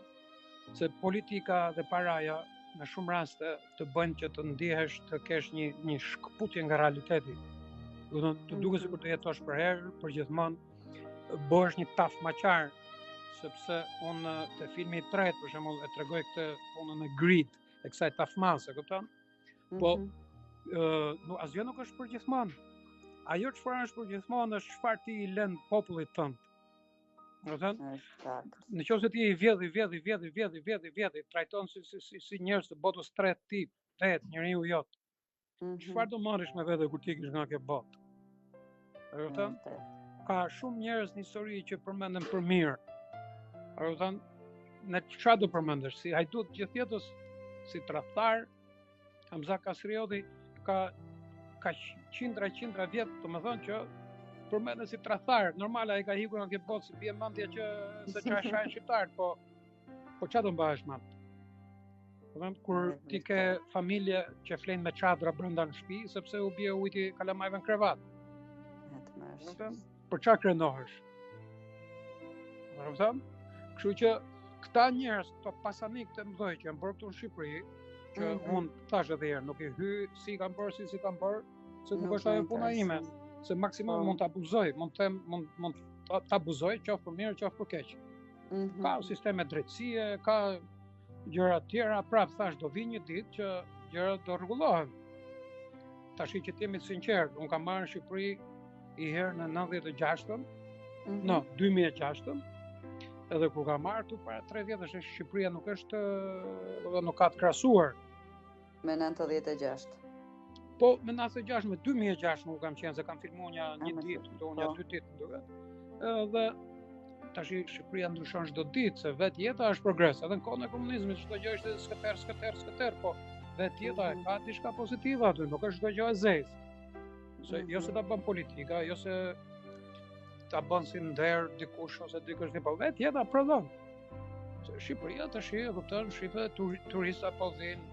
se politika dhe paraja në shumë raste të bëjnë që të ndihesh të kesh një shkputje nga realiteti. Do të duket sikur të jetosh për herë, për gjithmonë, bëhesh një taf maqar, sepse unë te filmi I tretë për shembull e tregoj këtë punën e greed, e kësaj tafmase, kupton? Po asgjë nuk është për gjithmonë. Ajo çfarë është për gjithmonë është çfarë ti I lën popullit tënd. Nëse ti I vjedh, trajton si njerëz të botës tretë ti, njeriu jot. Çfarë do marrësh me vete kur ti ikish nga kjo botë? E kupton? Ka shumë njerëz në histori që përmenden për mirë. E kupton? Në çfarë do përmendesh? Si hajdut gjithë jetës, si tradhtar, Hamza Kasrioti ka qindra vjet, domethënë që përmendet si tradhtar. Normal ai ka hikur nga kjo botë, si bie mendja që se çfarë shajnë shqiptarët, po çfarë do mbahesh më? Kur ti ke familje që flen me çadra brenda në shtëpi, sepse u bie ujiti kalamajve në krevat. Për çfarë krenohesh? Kështu që këta njerëz, këto pasanik të mëdhej që janë bërë këtu në Shqipëri, që unë thash edhe herë, nuk I hy si kam bërë, si kam bërë, se nuk është ajo puna ime, se maksimum mund të abuzoj, mund të abuzoj, qoftë për mirë, qoftë për keq. Ka sisteme drejtësie, ka gjëra tjera, prapë thash do vi një ditë që gjërat do rregullohen. tash që t'jemi sinqert, unë kam marrë në Shqipëri i herë në 96-ën, no, 2006-ën, edhe kur kam marrë tu para 3 vjetësh Shqipëria nuk është, nuk ka të krahasuar. Me 96. Po, me 96, me 2006 nuk kam qenë, se kam filmuar një ditë, këto një 2 ditë duket. Edhe tash Shqipëria ndryshon çdo ditë, se vetë jeta është progres, edhe në kohën e komunizmit çdo gjë ishte skëter, po vetë jeta ka diçka pozitive aty, nuk është çdo gjë e zezë. Se jo se ta bën politika, jo se ta bën si nder dikush ose dikush, po vetë jeta prodhon. Se Shqipëria tash e kupton, shqipe turista po vinë,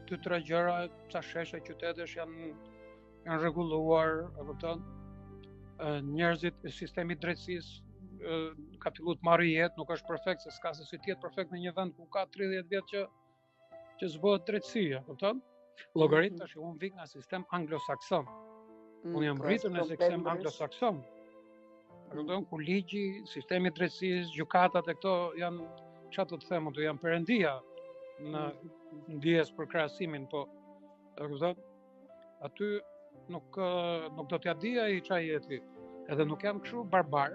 2-3 gjëra, ca sheshe qytetesh janë rregulluar, e kupton? Njerëzit, sistemi i drejtësisë ka filluar të marrë jetë, nuk është perfekt, se s'ka se si të jetë perfekt në një vend ku ka 30 vjet që zbëhet drejtësia, kupton? Llogarit tash unë vik nga sistem anglosakson. Unë jam rritur në sistem anglosakson. Kupton, ku ligji, sistemi i drejtësisë, gjykatat e këto janë, çfarë të them, janë perëndia në ndjes për krahasimin, po e kupton? Aty nuk do t'ja di ai çfarë jeti. Edhe nuk jam kështu barbar.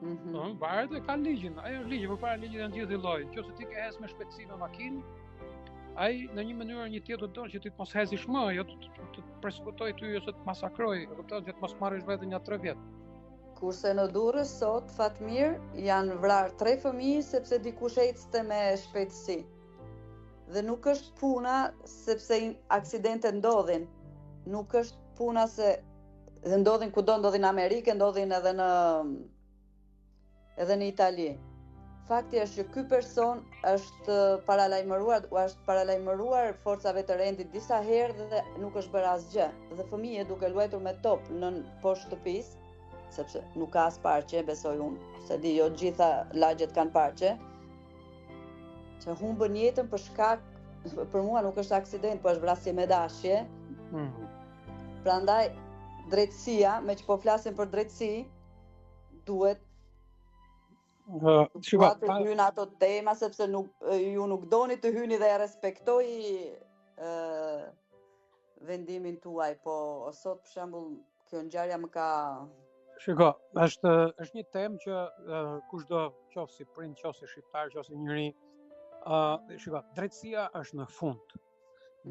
Barbarët e kanë ligjin, ajo është ligji, përpara ligjit janë gjithë lloj. Nëse ti ke hes me shpejtësi me makinë, ai në një mënyrë një tjetër don që ti të mos hezish më, jo të persekutoj ty ose të masakroj, e kupton, që të mos marrësh vetëm një 3 vjet. Kurse në Durrës sot, Fatmir, janë vrarë 3 fëmijë sepse dikush ecste me shpejtësi. Dhe nuk është puna sepse aksidente ndodhin. Nuk është puna se dhe ndodhin kudo, ndodhin në Amerikë, ndodhin edhe në Itali. Fakti është që ky person është paralajmëruar forcave të rendit disa herë dhe nuk është bërë asgjë. Dhe fëmijët duke luajtur me top në poshtë shtëpisë, sepse nuk ka as parqe, besoj unë, se di jo gjitha lagjet kanë parqe, që humbën jetën për shkak, për mua nuk është aksident, po është vrasje me dashje. Prandaj drejtësia, me që po flasim për drejtësi, duhet të hynë ato tema, sepse ju nuk doni të hyni dhe ja respektoj vendimin tuaj, po sot për shembull kjo ngjarje më ka... Shiko, është një temë që kushdo, qoftë si prind, qoftë si shqiptar, qoftë si njëri, shiko, drejtësia është në fund.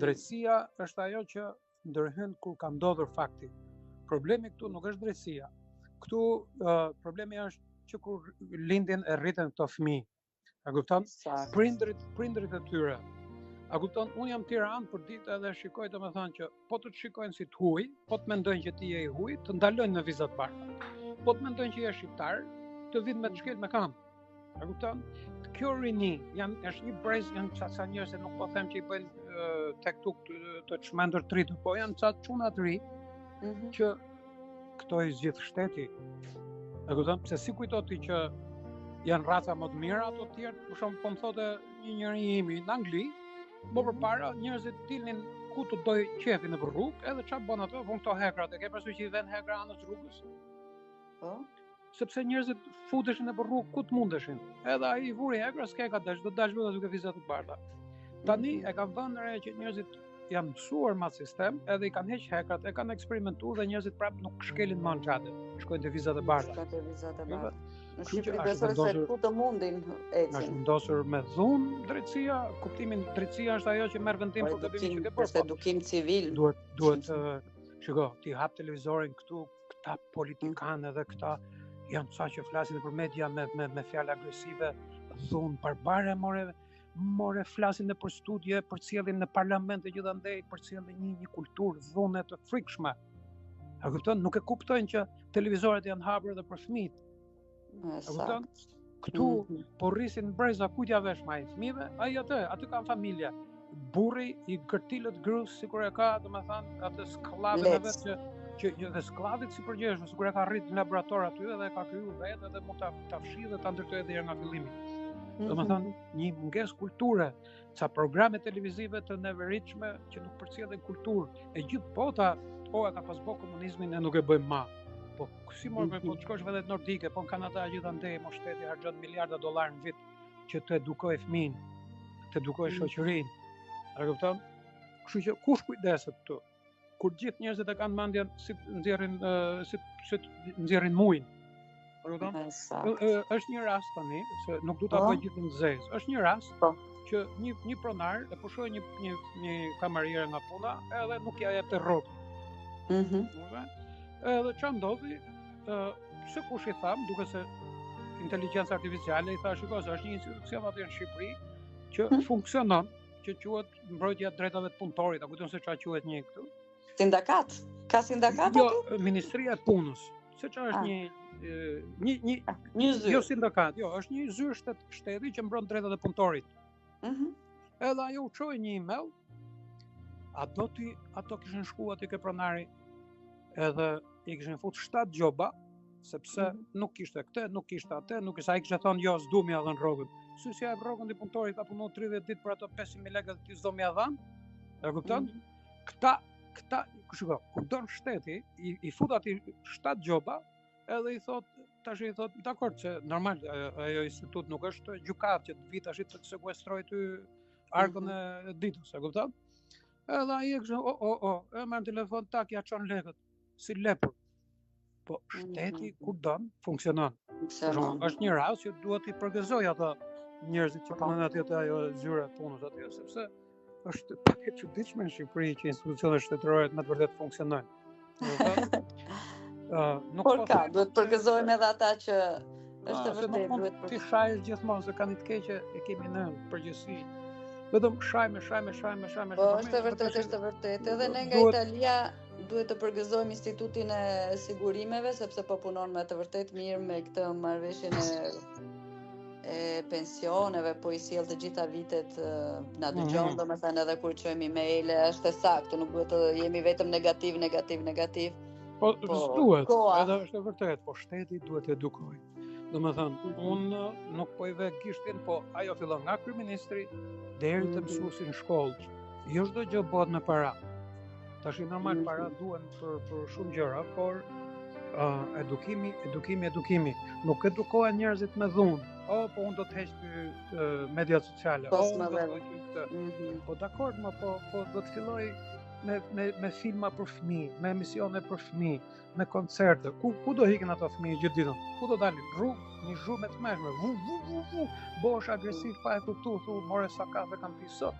Drejtësia është ajo që ndërhyn kur ka ndodhur fakti. Problemi këtu nuk është drejtësia. Këtu problemi është që kur lindin e rriten këto fëmijë. A kupton? Prindrit e tyre. A kupton? Unë jam Tiranë për ditë edhe shikoj domethënë që po të shikojnë si të huaj, po të mendojnë që ti je i huaj, të ndalojnë në vizat bardha. Po të mendojnë që je shqiptar, të vinë me të shkel me kam. A kupton? Kjo rini është një brez, janë ca njerëz që nuk po them që i bëjnë tek tuk të çmendur të rritur, po janë ca çuna të ri që këto i zgjidh shteti. E kupton? Pse si kujto ti që janë raca më të mira ato të tjerë, për shembull po më thotë një njeri imi në Angli, më përpara njerëzit dilnin ku të doj qefi në rrugë, edhe çfarë bën ato, vën këto hekrat, e ke parasysh që i vën hekra anës rrugës? Po. Sepse njerëzit futeshin në rrugë ku të mundeshin. Edhe ai i vuri hekra, s'ka ka dash, do dash vetë duke vizat të bardha. Tani e kanë vënë re që njerëzit janë mësuar me sistem, edhe i kanë heq hekrat, e kanë eksperimentuar dhe njerëzit prapë nuk shkelin më në xhate, shkojnë te vizat e bardha. Shkojnë te vizat e bardha. Në Shqipëri besoj se ku të mundin ecin. Është vendosur me dhunë drejtësia, kuptimin drejtësia është ajo që merr vendim për gabimin që ke bërë. Është edukim civil. Duhet shiko, ti hap televizorin këtu, këta politikanë dhe këta janë ca që flasin për media me fjalë agresive, dhunë barbare more flasin në për studie, përcjellin në parlament e gjithandej, përcjellin një kulturë dhune të frikshme. A kupton? Nuk e kuptojnë që televizoret janë hapur edhe për fëmijët. A kupton? Këtu po rrisin breza kujt ja vesh më ai fëmijëve, ai aty kanë familje. Burri i gërtilët grus sikur e ka, domethënë atë sklavën e vet që dhe sklavit si përgjeshme, sikur e ka rrit në laborator aty edhe e ka krijuar vetë edhe mund ta fshijë dhe ta ndërtojë edhe nga fillimi. Domethënë një mungesë kulture, ca programe televizive të neveritshme që nuk përcjellin kulturë. E gjithë bota e ka pas bë komunizmin e nuk e bëjmë më. Po si morë po të shkosh vendet nordike, po në Kanada gjithandej mo shteti harxhon miliarda dollar në vit që të edukojë fëmijën, të edukojë shoqërinë. A kupton? Kështu që kush kujdeset këtu? Kur gjithë njerëzit e kanë mendjen si nxjerrin mujin. Është një rast tani, se nuk du ta bëj gjithë në zezë. Është një rast që një pronar e pushoi një kamariere nga puna, edhe nuk ja jepte rrogën. Edhe ç'a ndodhi? Se kush i tham, duke se inteligjenca artificiale i tha, shikoj, është një institucion aty në Shqipëri që funksionon, që quhet mbrojtja e drejtave të punëtorit, a kujton se ç'a quhet një këtu? Sindakat? Ka sindakat aty? Jo, Ministria e Punës. Se ç'a është një zyrë. Jo sindakat, jo, është një zyrë shteti që mbron drejtat e punëtorit. Edhe ajo u çoi një email, ato kishin shkuar aty ke pronari, edhe i kishin futur 7 gjoba, sepse nuk kishte këtë, nuk kishte atë, nuk ishte ai kishte thonë jo, s'du m'ia dhën rrogën. Si ja jep rrogën di punëtorit, ka punuar 30 ditë për ato 500.000 lekë që ti s'do m'ia dhën. E kupton? Këta, shiko, kur don shteti, i fut aty 7 gjoba, edhe i thot, dakor, që normal, ajo institut nuk është gjykatë që të vi tash të sekuestroj ty arkën e ditës, e kupton? Edhe ai e kishte, e merr telefon, tak, ja çon lekët, si lepur. Po shteti kur don funksionon. Është një rast që duhet i përgëzoj ata njerëzit që punojnë aty te ajo zyra e punës aty, sepse është pak e çuditshme në Shqipëri që institucionet shtetërore me të vërtetë funksionojnë. Por ka, duhet përgëzojmë edhe ata që është vërtet duhet ti shajsh gjithmonë se kanë të keqe e kemi në përgjithësi. Vetëm shajme. Po, është vërtet. Edhe ne nga Italia duhet të përgëzojmë Institutin e Sigurimeve, sepse po punon me të vërtet mirë me këtë marrëveshjen e pensioneve, po i sjell të gjitha vitet na dëgjon, domethënë edhe kur çojmë email, është saktë, nuk duhet të jemi vetëm negativ. Po s'duhet, edhe është vërtet, po shteti duhet të edukojë. Domethënë, unë nuk po i ve gishtin, po ajo fillon nga kryeministri deri te mësuesi në shkollë. Jo çdo gjë bëhet me para. Tash normal para duhen për shumë gjëra, por edukimi. Nuk edukohen njerëzit me dhunë. Po unë do të heq mediat sociale. Po dakord, po do të filloj me filma për fëmijë, me emisione për fëmijë, me koncerte. Ku do hikin ato fëmijë gjithë ditën? Ku do dalin? Një zhurmë të mëshme. Vu. Bosh agresiv pa e kuptuar, thu, more sa kafe kam pi sot.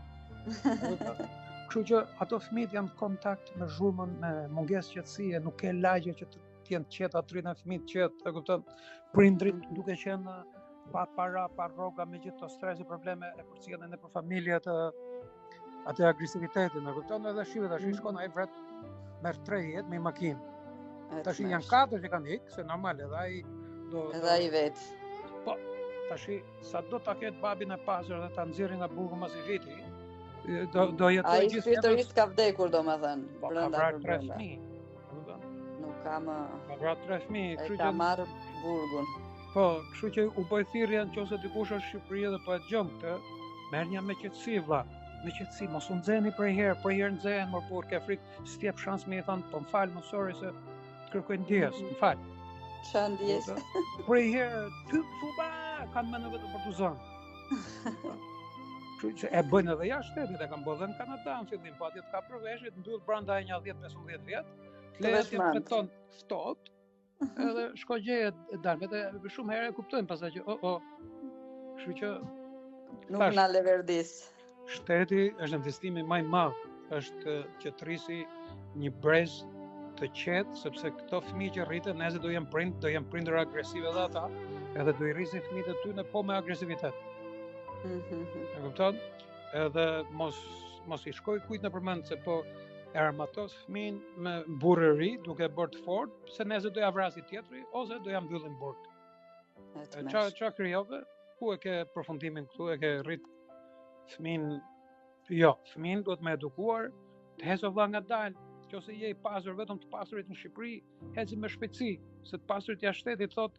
Kështu që ato fëmijët janë në kontakt me zhurmën, me mungesë qetësie, nuk ke lagje që të jenë qetë aty në fëmijët qetë, e kupton? Prindrit duke qenë pa para, pa rroga, me gjithë të stresi, probleme e përcjellin edhe për familjet atë agresivitetin, e kupton? Edhe shive tash shkon ai vret merr 3 jetë me makinë. Tash janë 4 që kanë ikë, se normal edhe ai edhe ai vet. Po, tash sa do ta ketë babin e pasur dhe ta nxjerrin nga burgu mas i viti, do jetoj gjithë. Ai fytyrist ka vdekur domethënë brenda brenda. Nuk ka më. Ka vrarë 3 fëmijë, kështu që ka marrë burgun. Po, kështu që u bë thirrje nëse dikush është në Shqipëri dhe po e dëgjon këtë, merr një me qetësi vëlla. Me qetësi, mos u nxeheni për herë nxehen, më burr, ke frikë, s'jep shans me i thon, po m'fal, më sorry se kërkoj ndjes, m'fal. Çfarë ndjes? Për herë, ty fuba, kanë mënë vetëm për të zonë. Kështu që e bëjnë edhe jashtë shtetit, e kanë bërë në Kanada në fillim, po atje ka përveshje, të ndodh brenda e 10-15 vjet, lehet me ton ftohtë, edhe shko gjeje dalme, dhe shumë herë e kuptojnë pastaj që kështu që nuk na leverdis. Shteti është investimi më i madh, është që të rrisi një brez të qetë, sepse këto fëmijë që rriten, nëse do jenë prindër agresiv edhe ata, edhe do i rrisin fëmijët e tyre po me agresivitet. E kupton? Edhe mos i shkoj kujt në përmend se po e armatos fëmin me burrëri duke bërë të fortë, se nëse do ja vrasi tjetri ose do ja mbyllin burg. Ç'a krijove? Ku e ke përfundimin këtu? E ke rrit fëmin? Jo, fëmin duhet me edukuar, të hezë vëlla ngadalë. Nëse je i pasur vetëm të pasurit në Shqipëri, heci me shpejtësi, se të pasurit jashtë shtetit thotë,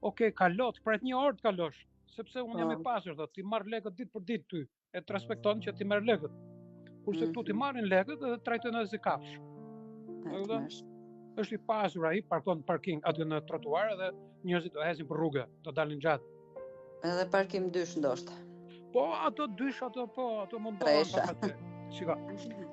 "Ok, kalo, pret 1 orë të kalosh." Sepse unë jam i pasur, thotë, ti marr lekët ditë për ditë ty, e të respekton që ti merr lekët. Kurse tu ti marrin lekët dhe trajtojnë edhe si kafsh. Është i pasur ai, parkon në parking aty në trotuar dhe njerëzit do ecin për rrugë, do dalin gjatë. Edhe parkim dysh ndoshta. Po ato dysh ato mund të bëhen aty. shiko,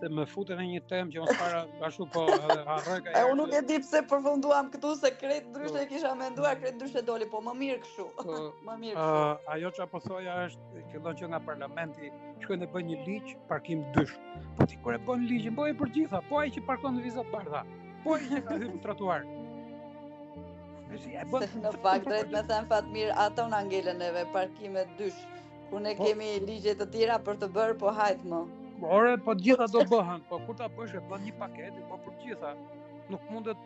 se më futen në një temë që unë s'para ashtu po harroj ka Unë nuk e di pse përfunduam këtu se krejt ndryshe kisha menduar, krejt ndryshe doli, po më mirë kështu. Më mirë kështu. Ajo që po thoja është fillon që nga parlamenti shkojnë e bën një ligj parkim dysh. Po ti kur e bën ligjin, po e për gjitha, po ai që parkon në vizat bardha, po ai që ka hyrë në trotuar. Në fakt drejt me thënë Fatmir, ato na ngelen neve parkime dysh. Ku ne kemi ligje të tjera për të bërë, po hajt më. Ore, po gjitha do bëhen, po kur ta bësh e bën një paketë, po për gjitha. Nuk mundet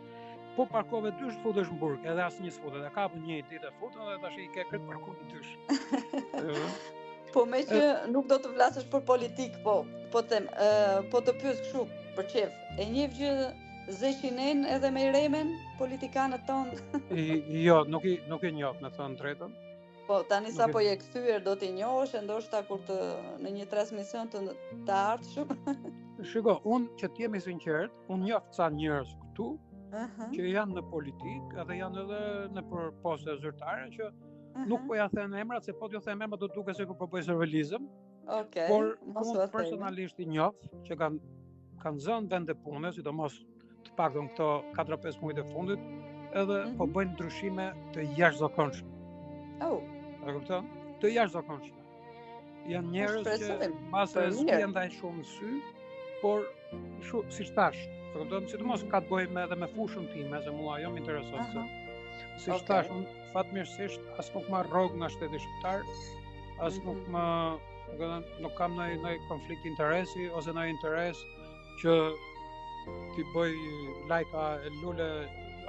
po parkove dysh futesh në burg, edhe asnjë s'futet. E kapën një ditë futën dhe tash I ke krejt parkuar dysh. Po me që nuk do të vlasësh për politik, po të pyes kështu për çef. E njeh që Zeshinen edhe me Remen, politikanët tonë? Jo, nuk e njoh, me thënë drejtën. Po tani sa po je kthyer do t'i njohësh, ndoshta kur në një transmision të ardhshëm. Shiko, unë që t'jemi sinqert, unë njoh ca njerëz këtu që janë në politikë edhe janë edhe në për poste zyrtare që nuk po ja them emrat, se po t'ju them emrat do duket se ku po bëj servilizëm. Okej. Por unë personalisht I njoh që kanë zënë vende pune, sidomos të paktën këto 4-5 muajt e fundit, edhe po bëjnë ndryshime të jashtëzakonshme. E kupton? Të jashtëzakonshme. Janë njerëz që mbase s'kan ndaj shumë në sy, por siç thash, e kupton, sidomos ka të bëjë edhe me fushën time, se mua ajo më intereson se. Siç thash, unë fatmirësisht as nuk marr rrogë nga shteti shqiptar, as nuk kam ndonjë konflikt interesi ose ndonjë interes që t'i bëj lajka e lule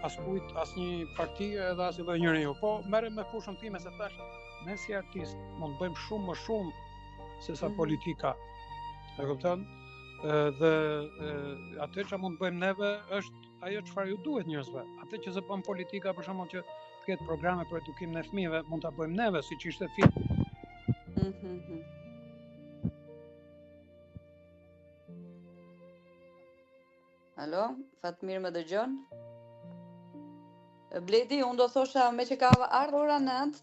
askujt, asnjë parti edhe as lloj njeriu. Po merrem me fushën time se thash, ne si artist mund të bëjmë shumë më shumë se sa politika. E kupton? Dhe atë që mund të bëjmë neve është ajo çfarë ju duhet njerëzve. Atë që se bën politika, për shembull që të ketë programe për edukimin e fëmijëve, mund ta bëjmë neve siç ishte film. Alo, Fatmir më dëgjon? Bledi, unë do thosha me që ka ardhur ora 9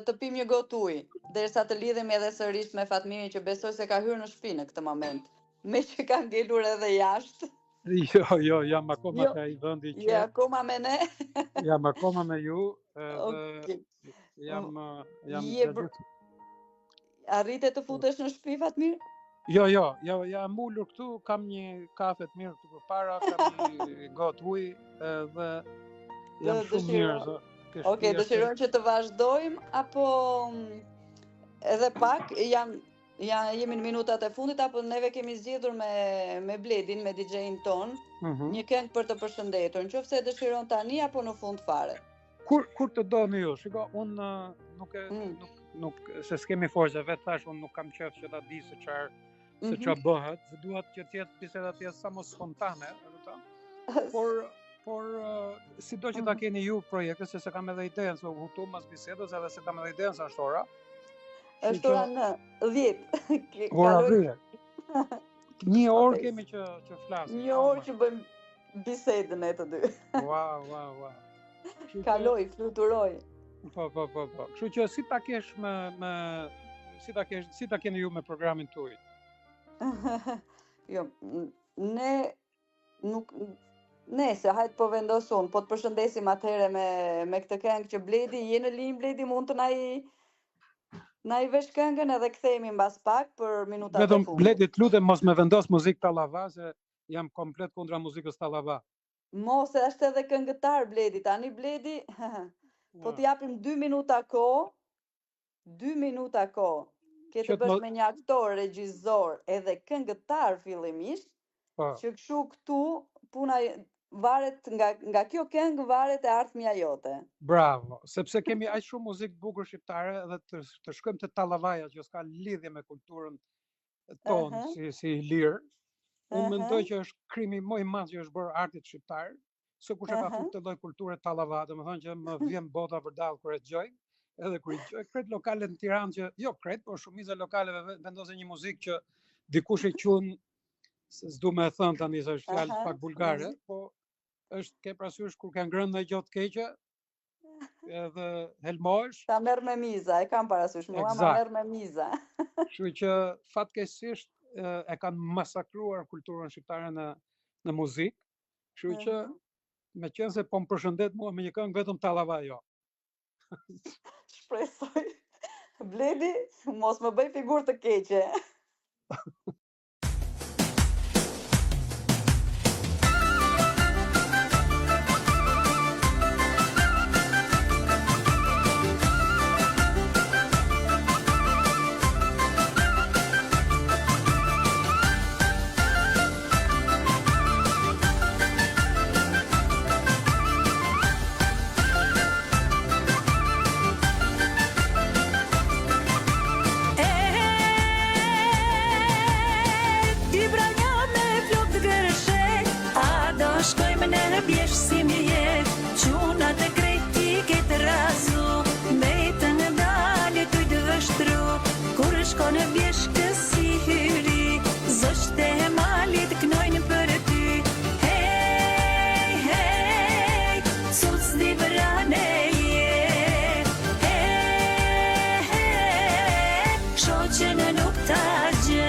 të pim një gotë ujë, derisa të lidhemi edhe sërish me Fatmirin që besoj se ka hyrë në shtëpi në këtë moment. Me që ka ngelur edhe jashtë. Jo, jam akoma ka I vendi që. Ja, akoma me ne. Jam akoma me ju. Jam Arrite të futesh në shtëpi, Fatmir? Jo, jam ulur këtu, kam një kafe të mirë këtu përpara, kam një gotë ujë dhe jam shumë mirë. Okej, dëshiroj që të vazhdojmë apo edhe pak jemi në minutat e fundit apo neve kemi zgjedhur me Bledin, me DJ-in ton, një këngë për të përshëndetur. Nëse dëshiron tani apo në fund fare. Kur të doni ju, shiko, unë nuk se s'kemi forcë, vetë thash unë nuk kam qef që ta di se çfarë bëhet, se duhet që të jetë biseda të jetë sa më spontane, por sido që ta keni ju projekte, se kam edhe idenë, se hutu mas bisedës edhe se kam edhe idenë sa është ora. Është ora në 10. Ora 10. Një orë kemi që flasim. Një orë që bëjmë bisedën e të dy. Wow. Kaloj, fluturoj. Po. Kështu që si ta kesh si ta keni ju me programin tuaj? Jo, se hajt po vendosun, po të përshëndesim atëherë me këtë këngë që Bledi, je në linjë Bledi, mund të na I vesh këngën edhe kthehemi mbas pak për minutat e fundit. Vetëm Bledi, të lutem mos më vendos muzikë tallava, se jam komplet kundra muzikës tallava. Mos, është edhe këngëtar Bledi, tani Bledi, po t'i japim 2 minuta kohë, 2 minuta kohë. Ke të bësh me një aktor, regjisor edhe këngëtar fillimisht, që kështu këtu puna varet nga kjo këngë varet e ardhmja jote. Bravo, sepse kemi aq shumë muzikë bukur shqiptare dhe të shkojmë te tallavaja që s'ka lidhje me kulturën tonë si lirë. Unë mendoj që është krimi më I madh që është bërë artit shqiptar, se kush e ka futur të lloj kulture tallava, domethënë që më vjen bota vërdall kur e dëgjoj. Edhe kur I dëgjoj krejt lokale në Tiranë që jo krejt, por shumica lokaleve vendosen një muzikë që dikush e quajn, s'du me thënë tani se është fjalë pak vulgare, po është ke parasysh kur ka ngrënë ndaj gjë të keqe, edhe helmohesh. Ta merr me miza, e kam parasysh, mua ma merr me miza. Kështu që fatkeqësisht e kanë masakruar kulturën shqiptare në muzikë. Kështu që meqense po më përshëndet mua me një këngë vetëm tallava jo. Shpresoj. Bledi, mos më bëj figurë të keqe. Bjesh si mi je, qunat e krejti këtë razu, mbejtë në dalë të dështru, kur shko në bjesh kësi hyri, zështë e malit knojnë për ty. Hej, hej, suc di vrane je, hej, hej, shoqen nuk ta gje.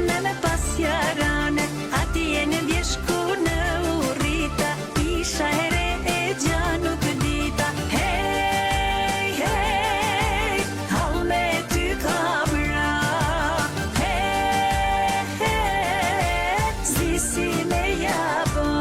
Me pas jarane, ati e në vjeshku në urita, isha ere e gja nuk dita. Hej, hej, hal me ty ka bra. Hej, hej, zisi me jaba.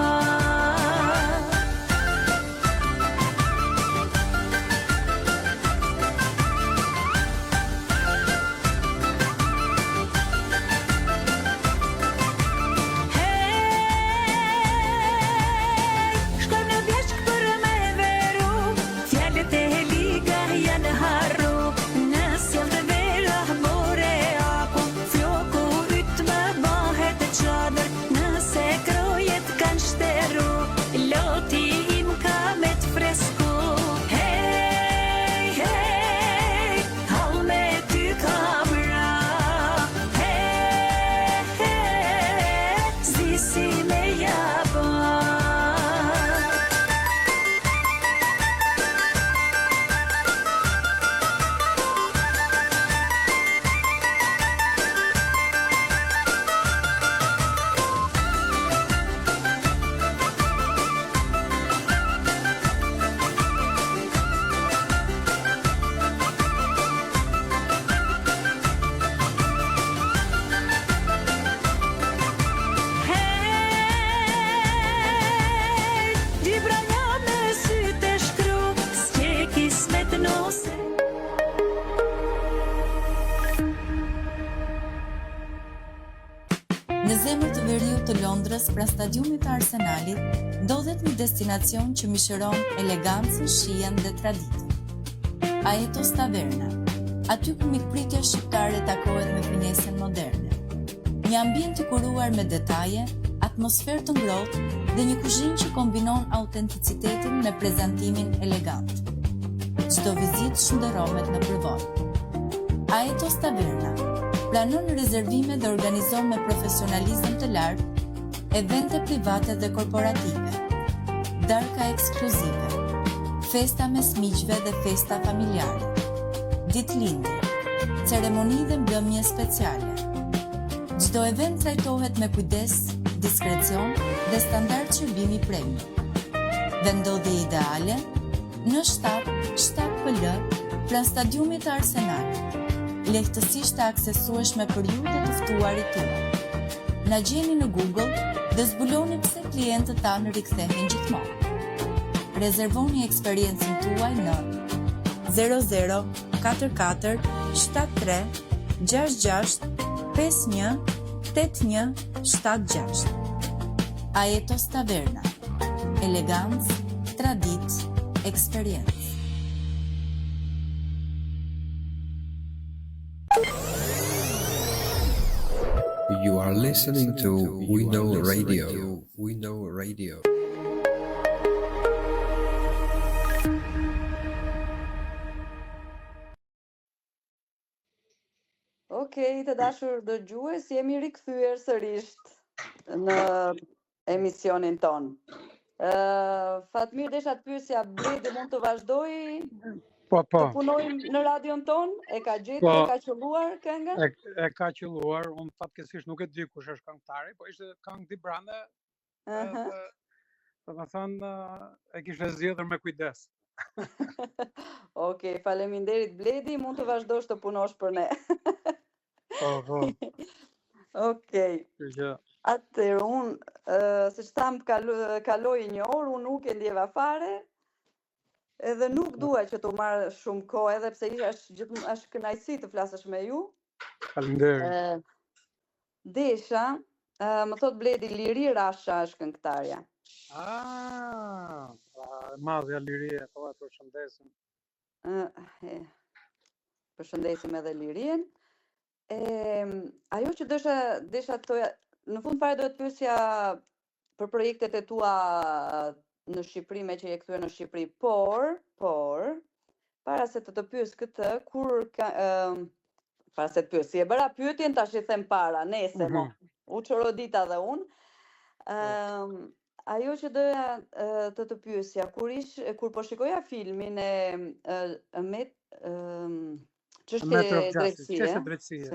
Në zemër të veriut të Londrës, pra stadiumit të Arsenalit, ndodhet një destinacion që mishëron elegancën, shijen dhe traditën. Aetos Taverna, aty ku mikpritja shqiptare takohet me finesën moderne. Një ambient i kuruar me detaje, atmosferë të ngrohtë dhe një kuzhinë që kombinon autenticitetin me prezantimin elegant. Çdo vizitë shndërrohet në përvojë. Aetos Taverna planon rezervime dhe organizon me profesionalizëm të lartë evente private dhe korporative, darka ekskluzive, festa mes miqve dhe festa familjare, ditëlindje, ceremoni dhe mbrëmje speciale. Çdo event trajtohet me kujdes, diskrecion dhe standard shërbimi premium. Vendodhje ideale në 7-7PL pranë stadiumit të Arsenalit. Lehtësisht të aksesueshme për ju dhe të ftuarit tuaj. Na gjeni në Google dhe zbuloni pse klientët tanë rikthehen gjithmonë. Rezervoni eksperiencën tuaj në 0044 73 66 51 81 76. Aetos Taverna. Elegancë, traditë, eksperiencë. You are listening to We Know Radio. We Know Radio. Okej, të dashur dëgjues, jemi rikthyer sërish në emisionin ton. Fatmir, desha të pyesja, Bledi mund të vazhdoj Po, të punojmë në radion ton? E ka gjetur, Po. e ka qelluar këngën? E ka qelluar, unë fatkeqësisht nuk e di kush është këngëtari, po ishte këngë Dibrane, domethënë e kishte zgjedhur me kujdes. Okej, faleminderit Bledi, mund të vazhdosh të punosh për ne. Po. Okej. Që Atëherë unë, siç tham, kaloi një orë, unë nuk e ndjeva fare, edhe nuk dua që të marr shumë kohë, edhe pse është kënaqësi të flasësh me ju. faleminderit. Desha, më thot Bledi, Liri Rasha është këngëtarja. Madhja Lirie, po e përshëndesim. Përshëndesim edhe Lirien. Ajo që desha të toja, në fund fare do të pyesja për projektet e tua në Shqipëri, me që je kthyer në Shqipëri, por para se të pyes këtë, para se të pyes, si e bëra pyetjen, tash i them para, nese mo. U çorodita dhe unë. Ajo që doja të pyesja, kur po shikoja filmin me çështje drejtësie,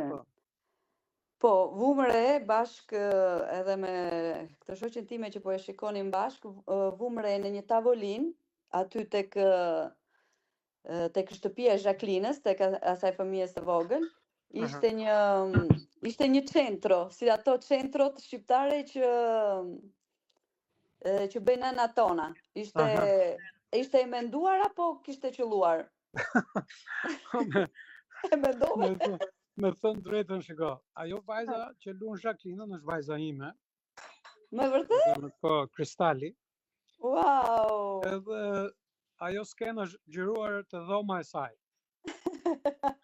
po, vumre bashk edhe me këtë shoqen time që po e shikonin bashk, vumre në një tavolin, aty tek shtëpia e Jacqueline-s, tek asaj fëmijës së vogël, ishte një centro, si ato centrot shqiptare që bëjnë nëna tona. Ishte e menduar apo kishte qelluar? E mendove? Me thënë drejtën, shiko, ajo vajza që luan Jacqueline-ën është vajza ime. Me vërtet? Po, Kristali. Wow! Edhe ajo skenë është gjyruar të dhoma e saj.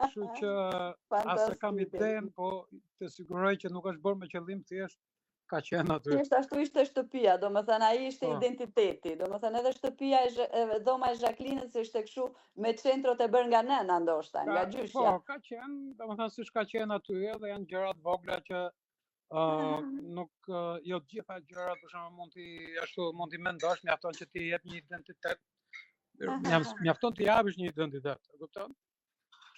Kështu që asë kam idenë, po të siguroj që nuk është bërë me qëllim, thjesht ka qenë aty. Thjesht ashtu ishte shtëpia, domethënë ai ishte identiteti, domethënë edhe shtëpia dhoma e Jacqueline-s ishte kështu me centrot e bërë nga nëna ndoshta, nga gjyshja. Po, ka qenë, domethënë siç ka qenë aty, edhe janë gjërat vogla që nuk jo të gjitha gjërat, për shembull mund t'i mendosh, mjafton që ti jep një identitet. Mjafton t'i japësh një identitet, e kupton?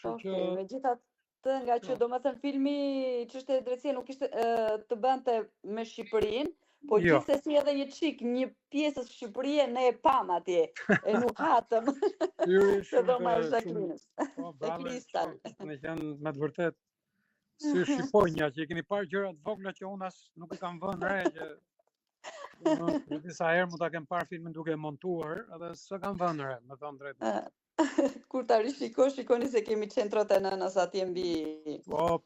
Okej, megjithatë, nga që domethënë filmi çështja e drejtësie nuk ishte të bënte me Shqipërinë, po gjithsesi edhe një çik, një pjesë e Shqipërisë ne e pam atje, e nuk hatëm. Të dhoma e Jacqueline-s. E Kristal. Ne janë me të vërtet si shqiponja që i keni parë gjërat vogla që unë as nuk i kam vënë re që në disa herë mund ta kem parë filmin duke e montuar, edhe s'e kam vënë re, me thënë drejtën. Kur ta shikoni se kemi centrot e nënës atje mbi. Po,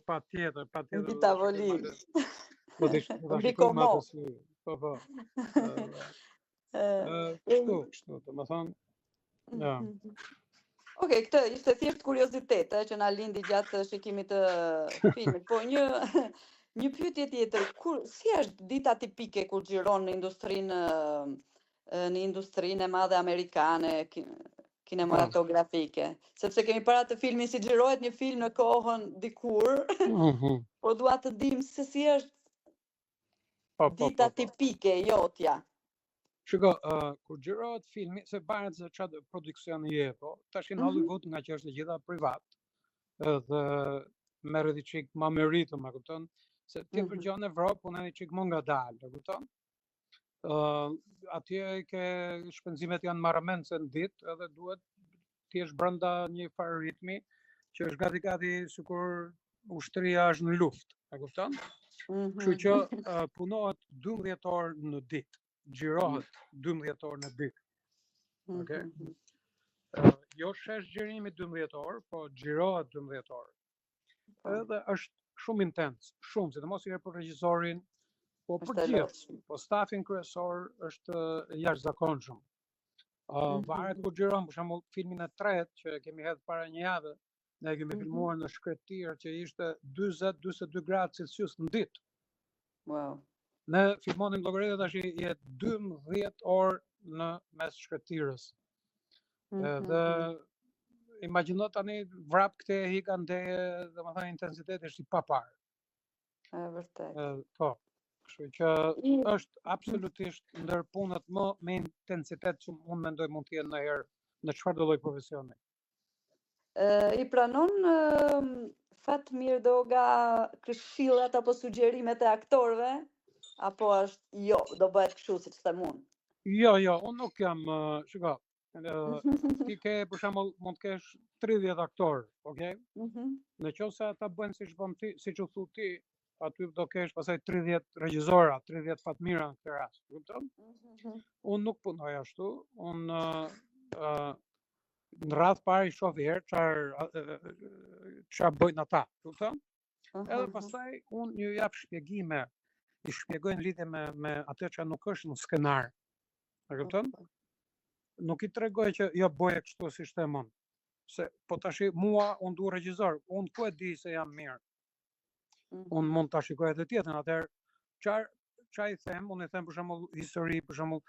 patjetër. Mbi tavolinë. Mbi komo. Po. Kështu, domethënë. Ja. Okej, këtë ishte thjesht kuriozitet, që na lindi gjatë shikimit të filmit. Po një pyetje tjetër, si është dita tipike kur xhiron në industrinë e madhe amerikane kinematografike, sepse kemi para të filmin si xhirohet një film në kohën dikur, po dua të dim se si është dita tipike jotja. Shiko, kur xhirohet filmi, se varet se çfarë produksioni je, po tash në Hollywood nga që është e gjitha privat, edhe merret një çik më meritëm, e kupton? Se ti për gjë në Evropë punon një çik më ngadalë, e kupton? Atje ke shpenzimet janë marrëmendse në ditë, edhe duhet ti jesh brenda një farë ritmi që është gati sikur ushtria është në luftë, e kupton? Kështu që punohet 12 orë në ditë, xhirohet 12 orë në ditë. Okej? Jo shesh xhirimi 12 orë, po xhirohet 12 orë. Edhe është shumë intens, shumë, sidomos herë për regjisorin. Po për gjithë, po stafin kryesor është jashtëzakonshëm. Varet kur xhiron, për shembull, filmin e tretë që kemi hedhur para një jave, Ne kemi filmuar në Shkretir që ishte 40-42 gradë Celsius në ditë. Wow. Ne filmonim llogaritë tash jetë 12 orë në mes Shkretirës. Dhe imagjino tani vrap këte hika ndeje, domethënë intensiteti është i paparë. Vërtet. Po. Kështu që është absolutisht ndër punët më me intensitet që unë mendoj mund të jenë ndonjëherë në çfarëdo lloj profesioni. I pranon Fatmir Doga këshillat apo sugjerimet e aktorëve? Apo është jo, do bëhet kështu siç them unë? Jo, unë nuk jam, shiko, ti ke për shembull mund të kesh 30 aktorë, okay? Në qoftë se ata bëjnë siç bën ti, siç u thu ti, aty do kesh pastaj 30 regjizora, 30 Fatmira në këtë rast, kupton? Unë nuk punoj ashtu, unë në radhë parë i shoh herë çfarë bëjnë ata, kupton? Edhe pastaj unë ju jap shpjegime, i shpjegoj në lidhje me atë që nuk është në skenar. E kupton? Nuk i tregoj që jo bëje kështu siç them unë. Se po tash mua unë dua regjisor, unë ku e di se jam mirë. Unë mund ta shikoj edhe tjetrën, atëherë çfarë i them, unë i them për shembull histori, për shembull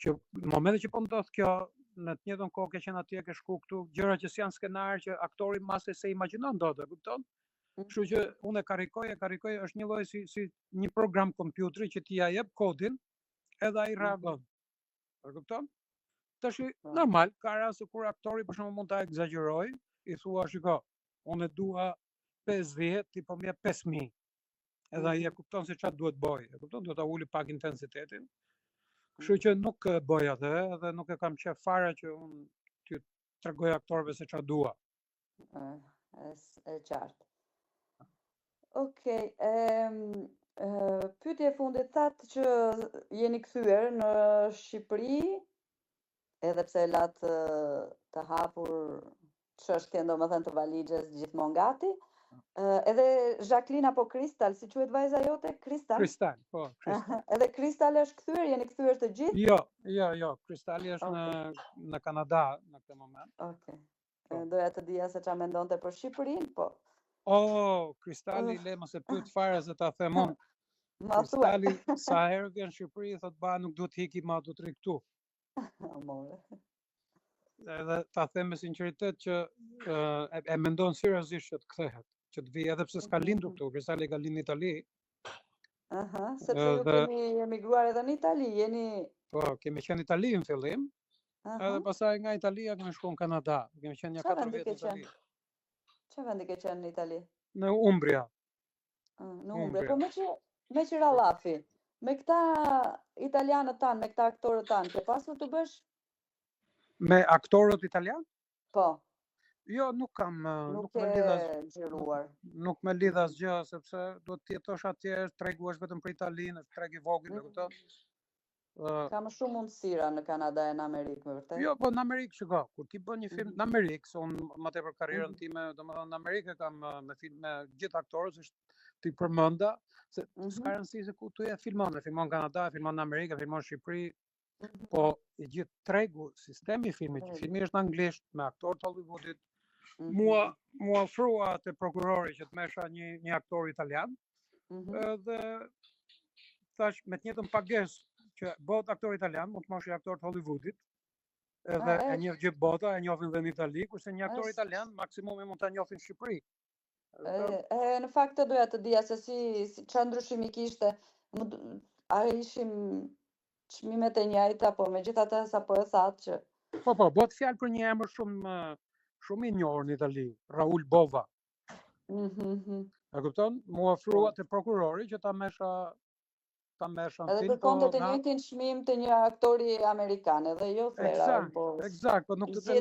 që në momentin që po ndodh kjo, në të njëjtën kohë ke qenë atje, ke shku këtu, gjëra që s'janë skenar që aktori mase se imagjinon ndodhe, kupton? Kështu që unë e karikoj, është një lloj si një program kompjuteri që ti ja jep kodin, edhe ai reagon. E kupton? Tash normal, ka raste kur aktori për shembull mund ta egzagjeroj, i thua shiko, unë dua 50, ti po më jep 5000. Edhe ai e kupton se çfarë duhet bëj. E kupton? Duhet ta uli pak intensitetin. Kështu që nuk bëj atë, edhe nuk e kam qef fare që unë t'ju tregoj aktorëve se çfarë dua. E qartë. Okej, pyetje e fundit, thatë që jeni kthyer në Shqipëri, edhe pse latë të hapur çështjen domethënë të valixhes gjithmonë gati. Edhe Jacqueline apo Kristal, si quhet vajza jote? Kristal? Kristal, po, Kristal. Edhe Kristal është kthyer, jeni kthyer të gjithë? Jo, Kristali është në Kanada në këtë moment. Okej. Doja të dija se çfarë mendonte për Shqipërinë, po. Kristali le mos e pyet fare se ta them unë. Ma thuaj. Kristali sa herë vjen në Shqipëri thot ba nuk duhet hiki, ma duhet rri këtu. Edhe ta them me sinqeritet që e mendon seriozisht që të kthehet, që të vijë edhe pse s'ka lindur këtu, Kristali ka lindur në Itali. Sepse ju keni emigruar edhe në Itali, jeni... Po, kemi qenë në Itali në fillim, edhe pastaj nga Italia kemi shkuar në Kanada, kemi qenë një 4 vjet në Itali. Çfarë vendi ke qenë në Itali? Në Umbria. Në Umbria, po me që rallafi, me këta italianët tanë, me këta aktorët tanë, ke pasur të bësh? Me aktorët italian? Po. Jo, nuk kam, nuk me lidh. Nuk me lidh asgjë, sepse do të jetosh atje, tregu është vetëm për Italinë, është treg i vogël, e kupton? Ka më shumë mundësira në Kanada e në Amerikë, me vërtet? Jo, po në Amerikë shiko, kur ti bën një film në Amerikë, se unë më tepër karrierën time, domethënë në Amerikë kam me gjithë aktorët, është ti përmenda, se s'ka rëndësi se ku tu e filmon Kanada, filmon në Amerikë, filmon Shqipëri, po i gjithë tregu, sistemi i filmit, që filmi është në anglisht, me aktorë të Hollywoodit, mua ofrua te prokurori që të mesha një aktor italian, dhe thash me të njëjtën pagesë që bëhet aktor italian, mund të mosh aktor të Hollywoodit, edhe e njeh gjithë bota, e njohin dhe në Itali, kurse një aktor italian maksimumi mund ta njohin në Shqipëri. Në fakt të doja të dija se si çfarë ndryshimi kishte, a ishim çmimet e njëjta, po megjithatë sapo e thatë që Po, bëhet fjalë për një emër shumë i njohur në Itali, Raul Bova. E kupton? Mua ofrua te prokurori që ta mesha në film. Edhe kërkonte të njëjtin çmim të një aktori amerikan, edhe jo thera. Eksakt, po nuk të them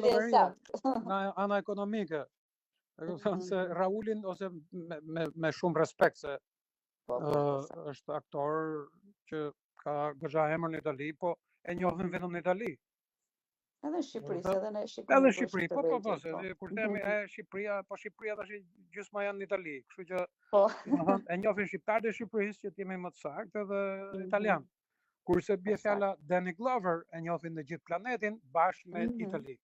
në ana ekonomike. E kupton se Raulin ose me shumë respekt se është aktor që ka goxha emër në Itali, po e njohin vetëm në Itali. Edhe në Shqipëri, edhe në Shqipëri. Edhe në Shqipëri, po, kur themi Shqipëria, po Shqipëria tash gjysma janë në Itali, kështu që e njohin shqiptarët e Shqipërisë që jemi më të saktë edhe italian. Kurse bie fjala Danny Glover e njohin në gjithë planetin bashkë me Itali.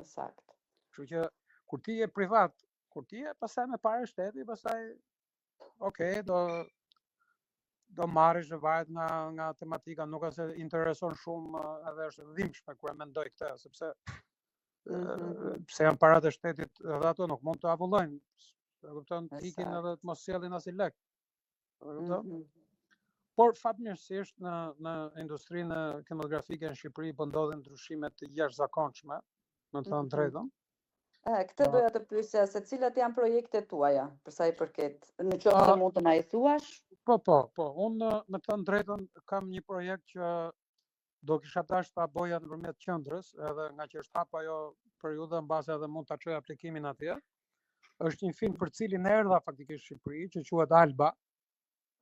Sakt. Kështu që kur ti je privat, kur ti je pastaj me parë shteti, pastaj okay, do marrësh në varet nga tematika, nuk është se intereson shumë edhe është dhimbshme kur e mendoj këtë, sepse pse janë parat e shtetit edhe ato nuk mund të avullojnë. E kupton, ikin edhe të mos sjellin as i lek. E kupton? Por fatmirësisht në industrinë kinematografike në Shqipëri po ndodhin ndryshime të jashtëzakonshme, në të thënë drejtën. Këtë doja të pyesja se cilat janë projektet tuaja, për sa i përket, në qoftë mund të na i thuash? Po. Unë me të thënë drejtën kam një projekt që do kisha dashur ta boja nëpërmjet qendrës, edhe nga që është hap ajo periudha mbase edhe mund ta çoj aplikimin atje. Është një film për cilin erdha faktikisht në Shqipëri, që quhet Alba.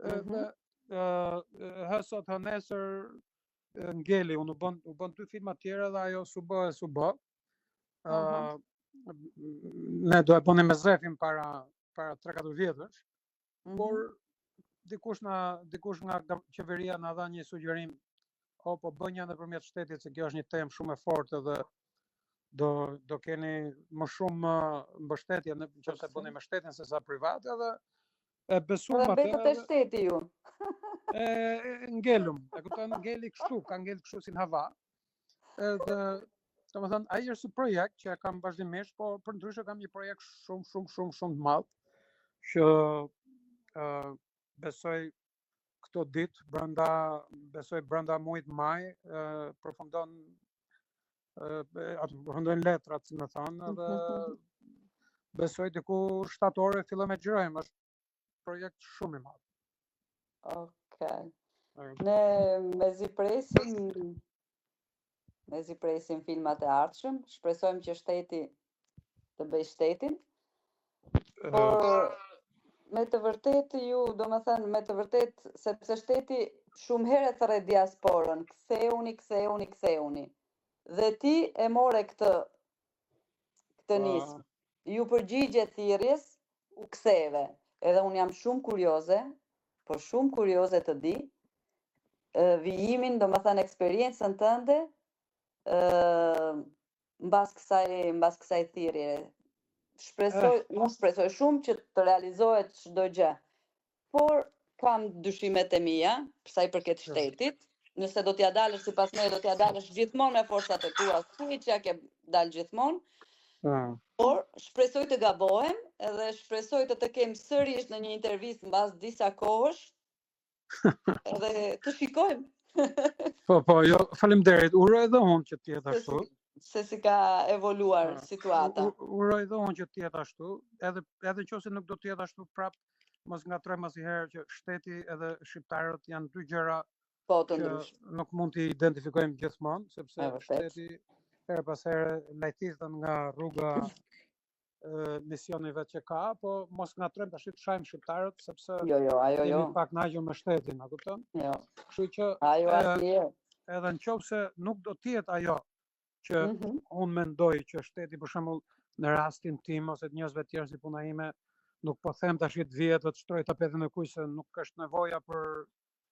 Edhe sot nesër ngeli, unë u bën 2 filma tjera dhe ajo su bë. Ne do e bënim me Zefin para 3-4 vjetësh, por dikush nga qeveria na dha një sugjerim, po bënja nëpërmjet shtetit, se kjo është një temë shumë e fortë dhe do keni më shumë mbështetje nëse bëni me shtetin se sa privat, edhe e besuam atë. Dhe betët e shteti ju. Ngelum, e kupton, ngeli kështu, ka ngel kështu si në hava. Edhe domethënë ai është një projekt që e kam vazhdimisht, po përndryshe kam një projekt shumë të madh që besoj këto ditë brenda muajit maj përfundojnë letrat, si më thonë, dhe besoj diku shtatore fillojmë me xhirojmë, është projekt shumë i madh. Okej. Ne mezi presim filmat e ardhshëm, shpresojmë që shteti të bëj shtetin. Por me të vërtetë me të vërtetë, sepse shteti shumë herë thërret diasporën, ktheuni. Dhe ti e more këtë nismë. Ju përgjigje thirrjes, u ktheve. Edhe unë jam shumë kurioze të di vijimin, domethënë eksperiencën tënde mbas kësaj thirrje. Unë shpresoj shumë që të realizohet çdo gjë. Por kam dyshimet e mia, për sa i përket shtetit. Nëse do t'ja dalësh sipas meje, do t'ja dalësh gjithmonë me forcat e tua, siç ja ke dalë gjithmonë. Por shpresoj të gabohem edhe shpresoj të kem sërish në një intervistë mbas disa kohësh. Edhe të shikojmë. Po, jo, faleminderit. Uroj edhe unë që të jetë ashtu. Se si ka evoluar situata. Uroj edhe unë që të jetë ashtu, edhe nëse nuk do të jetë ashtu prapë, mos ngatrojmë asnjëherë që shteti edhe shqiptarët janë 2 gjëra që nuk mund t'i identifikojmë gjithmonë, sepse shteti herë pas here lajtitën nga rruga misioneve që ka, po mos ngatrojmë tash të shajmë shqiptarët, sepse jemi pak nagjur me shtetin, a kupton? Jo. Kështu që edhe nëse nuk do të jetë ajo që unë mendoj që shteti, për shembull, në rastin tim ose të njerëzve të tjerë si puna ime, nuk po them tash të vjetë të shtroj tapetin e kuq, se nuk është nevoja për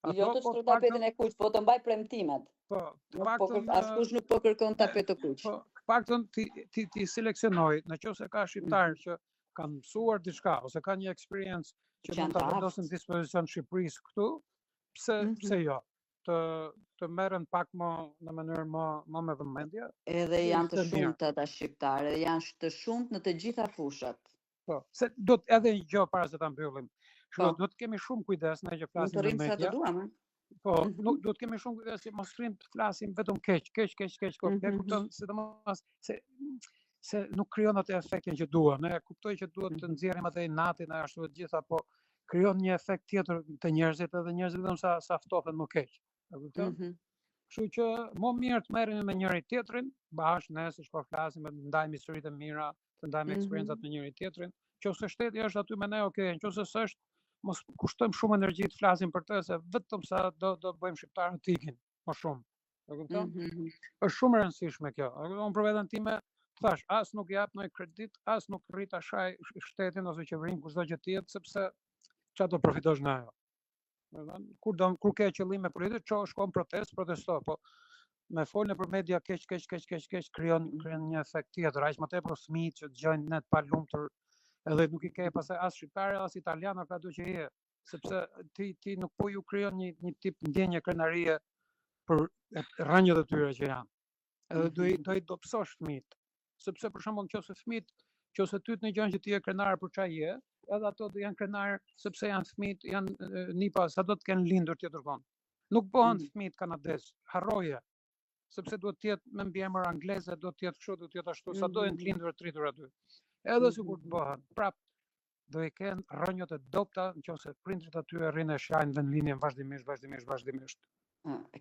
ato. Jo të shtroj tapetin e kuq, po të mbaj premtimet. Po, askush nuk po kërkon tapet të kuq. Po, paktën ti seleksionoj, nëse ka shqiptar që kanë mësuar diçka ose kanë një eksperiencë që mund ta vendosin në dispozicion Shqipërisë këtu, pse jo? Të merren pak në mënyrë më me vëmendje. Edhe janë të shumtë ata shqiptarë, janë të shumtë në të gjitha fushat. Po, se do të edhe një gjë para se ta mbyllim. Do të kemi shumë kujdes ne që flasim në media. Të duam, po, nuk do të kemi shumë kujdes që mos rrim të flasim vetëm keq, kupton, sidomos se nuk krijon atë efektin që duam. Ne kuptoj që duhet të nxjerrim atë natin ashtu të gjitha, po krijon një efekt tjetër të njerëzit, edhe njerëzit vetëm sa ftohen më keq. Kështu që më mirë të merremi me njëri tjetrin, bashkë ne siç po flasim, të ndajmë historitë e mira, të ndajmë eksperiencat me njëri tjetrin. Nëse shteti është aty me ne, okay, nëse s'është, mos kushtojmë shumë energji të flasim për të, se vetëm sa do bëjmë shqiptarët të ikin më shumë. E kupton? Është shumë e rëndësishme kjo. Unë për veten time thash, as nuk jap ndonjë kredit, as nuk rrit ashaj shtetin ose qeverinë kushdo që të jetë, sepse çfarë do përfitosh nga ajo. Kur ke qëllime politike, shkon protesto, po me folën për media keq krijon një efekt tjetër, aq më tepër fëmijët që dëgjojnë net pa lumtur, edhe nuk I ke pastaj as shqiptare as italian ka do që je, sepse ti nuk po ju krijon një tip ndjenje krenarie për rrënjët e tyre që janë. Edhe do I dobësosh fëmijët. Sepse për shembull nëse fëmijët, nëse ty të gjën që ti je krenar për çfarë je, edhe ato do janë krenar sepse janë fëmijët, janë nipa, sa do të kenë lindur tjetër kon. Nuk bëhen fëmijët kanadez, harroje. Sepse duhet të jetë me mbiemër angleze, do të jetë kështu, do të jetë ashtu, sa do jenë të lindur të rritur aty. Edhe sikur të bëhen, prap do I kenë rrënjët e dobta nëse prindrit aty rrinë e shajnë dhe në linjen vazhdimisht.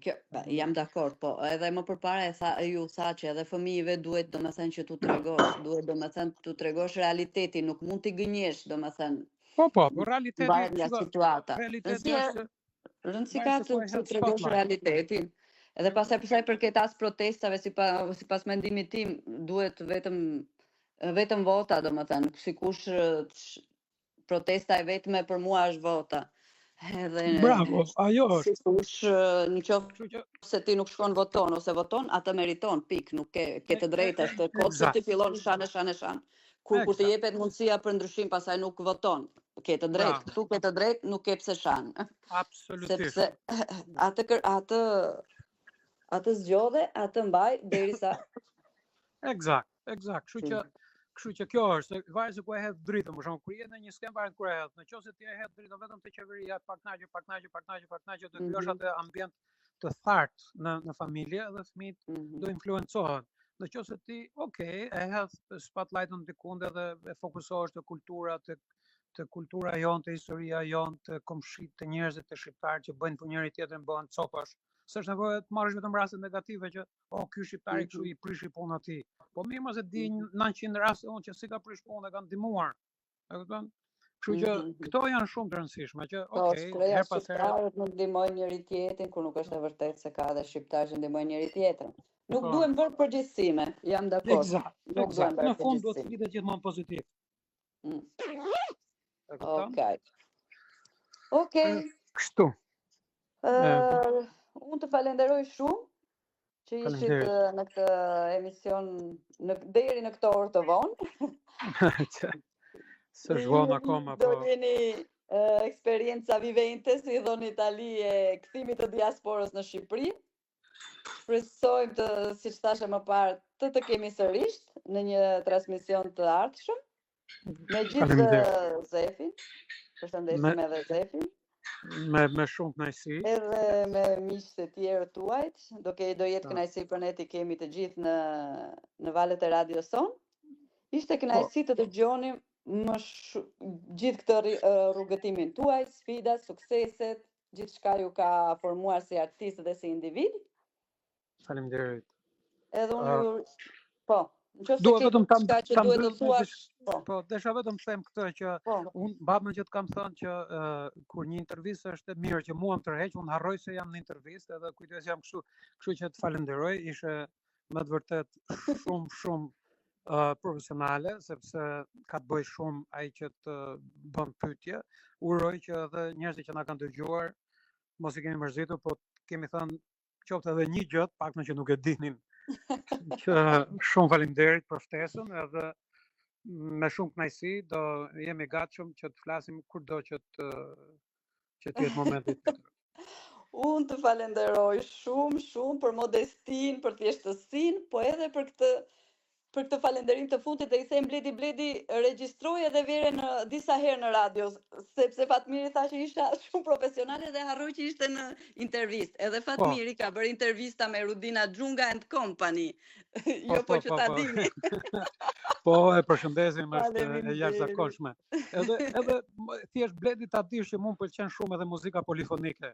Kjo, jam dakord, po edhe më përpara ju tha që edhe fëmijëve duhet domethënë që tu tregosh, duhet domethënë tu tregosh realitetin, nuk mund t'i gënjesh domethënë. Po, realiteti varet nga situata. Realiteti është rëndësi ka të tregosh realitetin. Edhe pastaj për sa I përket as protestave sipas mendimit tim, duhet vetëm vota domethënë, sikush protesta e vetme për mua është vota. Bravo, ajo është. Sikush nëse se ti nuk shkon voton ose voton, atë meriton, pik, nuk ke të drejtë është kohë se ti fillon shan. Kur të jepet mundësia për ndryshim pastaj nuk voton. Ke të drejtë, këtu ke të drejtë, nuk ke pse shan. Absolutisht. Sepse atë zgjodhe, atë mbaj derisa Eksakt. Kështu që kjo është, varet se ku e hedh dritën, për shembull, kur je në një skem varet kur e hedh. Nëse ti e hedh dritën vetëm te qeveria, pak knaqe, do krijosh atë ambient të thartë në familje dhe fëmijët do influencohen. Nëse ti, e hedh spotlight-ën dikund edhe e fokusohesh te kultura, te kultura jonë, te historia jonë, te komshit, te njerëzit, te shqiptarët që bëjnë për njëri tjetrin, bëhen copash. S'është nevojë të marrësh vetëm raste negative që ky shqiptari kështu I prishi punën atij. Po mirë mos e di 900 raste unë që si ka prish punën e kanë ndihmuar. E kupton? Kështu që këto janë shumë të rëndësishme që her pas here shqiptarët nuk ndihmojnë njëri tjetrin, kur nuk është e vërtetë se ka edhe shqiptarë që ndihmojnë njëri tjetrin. Nuk duhen bërë përgjithësime, jam dakord. Eksakt. Në fund duhet të vitet gjithmonë pozitiv. Okej. Kështu. Unë të falenderoj shumë që ishit në këtë emision deri në këtë orë të vonë. Së zhvonë akoma. Do jeni eksperjenca vivente, si dhon Itali e kthimit të diasporës në Shqipëri. Shpresojmë siç thashë më parë, të kemi sërish në një transmision të ardhshëm. Me gjithë Zefin. Përshëndesim edhe Zefin. Me shumë kënaqësi. Edhe me miqtë e tjerë tuajt, do jetë kënaqësi për ne të kemi të gjithë në valët e radios son. Ishte kënaqësi të dëgjonim më gjithë këtë rrugëtimin tuaj, sfidat, sukseset, gjithçka ju ka formuar si artist dhe si individ. Faleminderit. Edhe unë duhet vetëm desha vetëm të them këtë që unë mbam që të kam thënë që kur një intervistë është e mirë që mua më tërheq, unë harroj se jam në intervistë edhe kujdes jam kështu që të falenderoj, ishe me të vërtet shumë profesionale, sepse ka të bëj shumë ai që të bën pyetje. Uroj që edhe njerëzit që na kanë dëgjuar mos I kemi mërzitur, po kemi thënë qoftë edhe një gjë, paktën që nuk e dinin. Që shumë faleminderit për ftesën edhe me shumë kënaqësi do jemi gatshëm që të flasim kurdo që të jetë momenti. Unë të falenderoj shumë për modestinë, për thjeshtësinë, po edhe për këtë falënderim të fundit dhe I them Bledi regjistroj edhe vere në disa herë në radio, sepse Fatmiri tha që isha shumë profesionale dhe harroj që ishte në intervistë. Edhe Fatmiri ka bërë intervista me Rudina Xhunga and Company. Jo po që ta dini. Po, e përshëndesim, është e jashtëzakonshme. Edhe thjesht Bledi ta dish që mua më pëlqen shumë edhe muzika polifonike.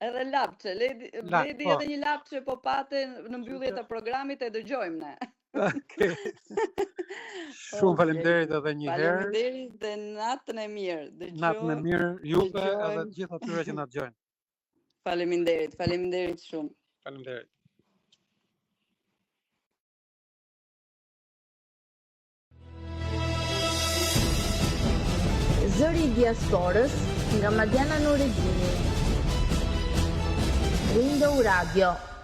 Edhe lapçe, Bledi edhe një lapçe po pate në mbyllje të programit e dëgjojmë ne. Shumë faleminderit edhe një herë. Faleminderit dhe natën e mirë. Natën e mirë juve edhe gjithë atyre që na dëgjojnë. Faleminderit shumë. Faleminderit. Zëri I diasporës nga Madiana Nuregjini. Window Radio.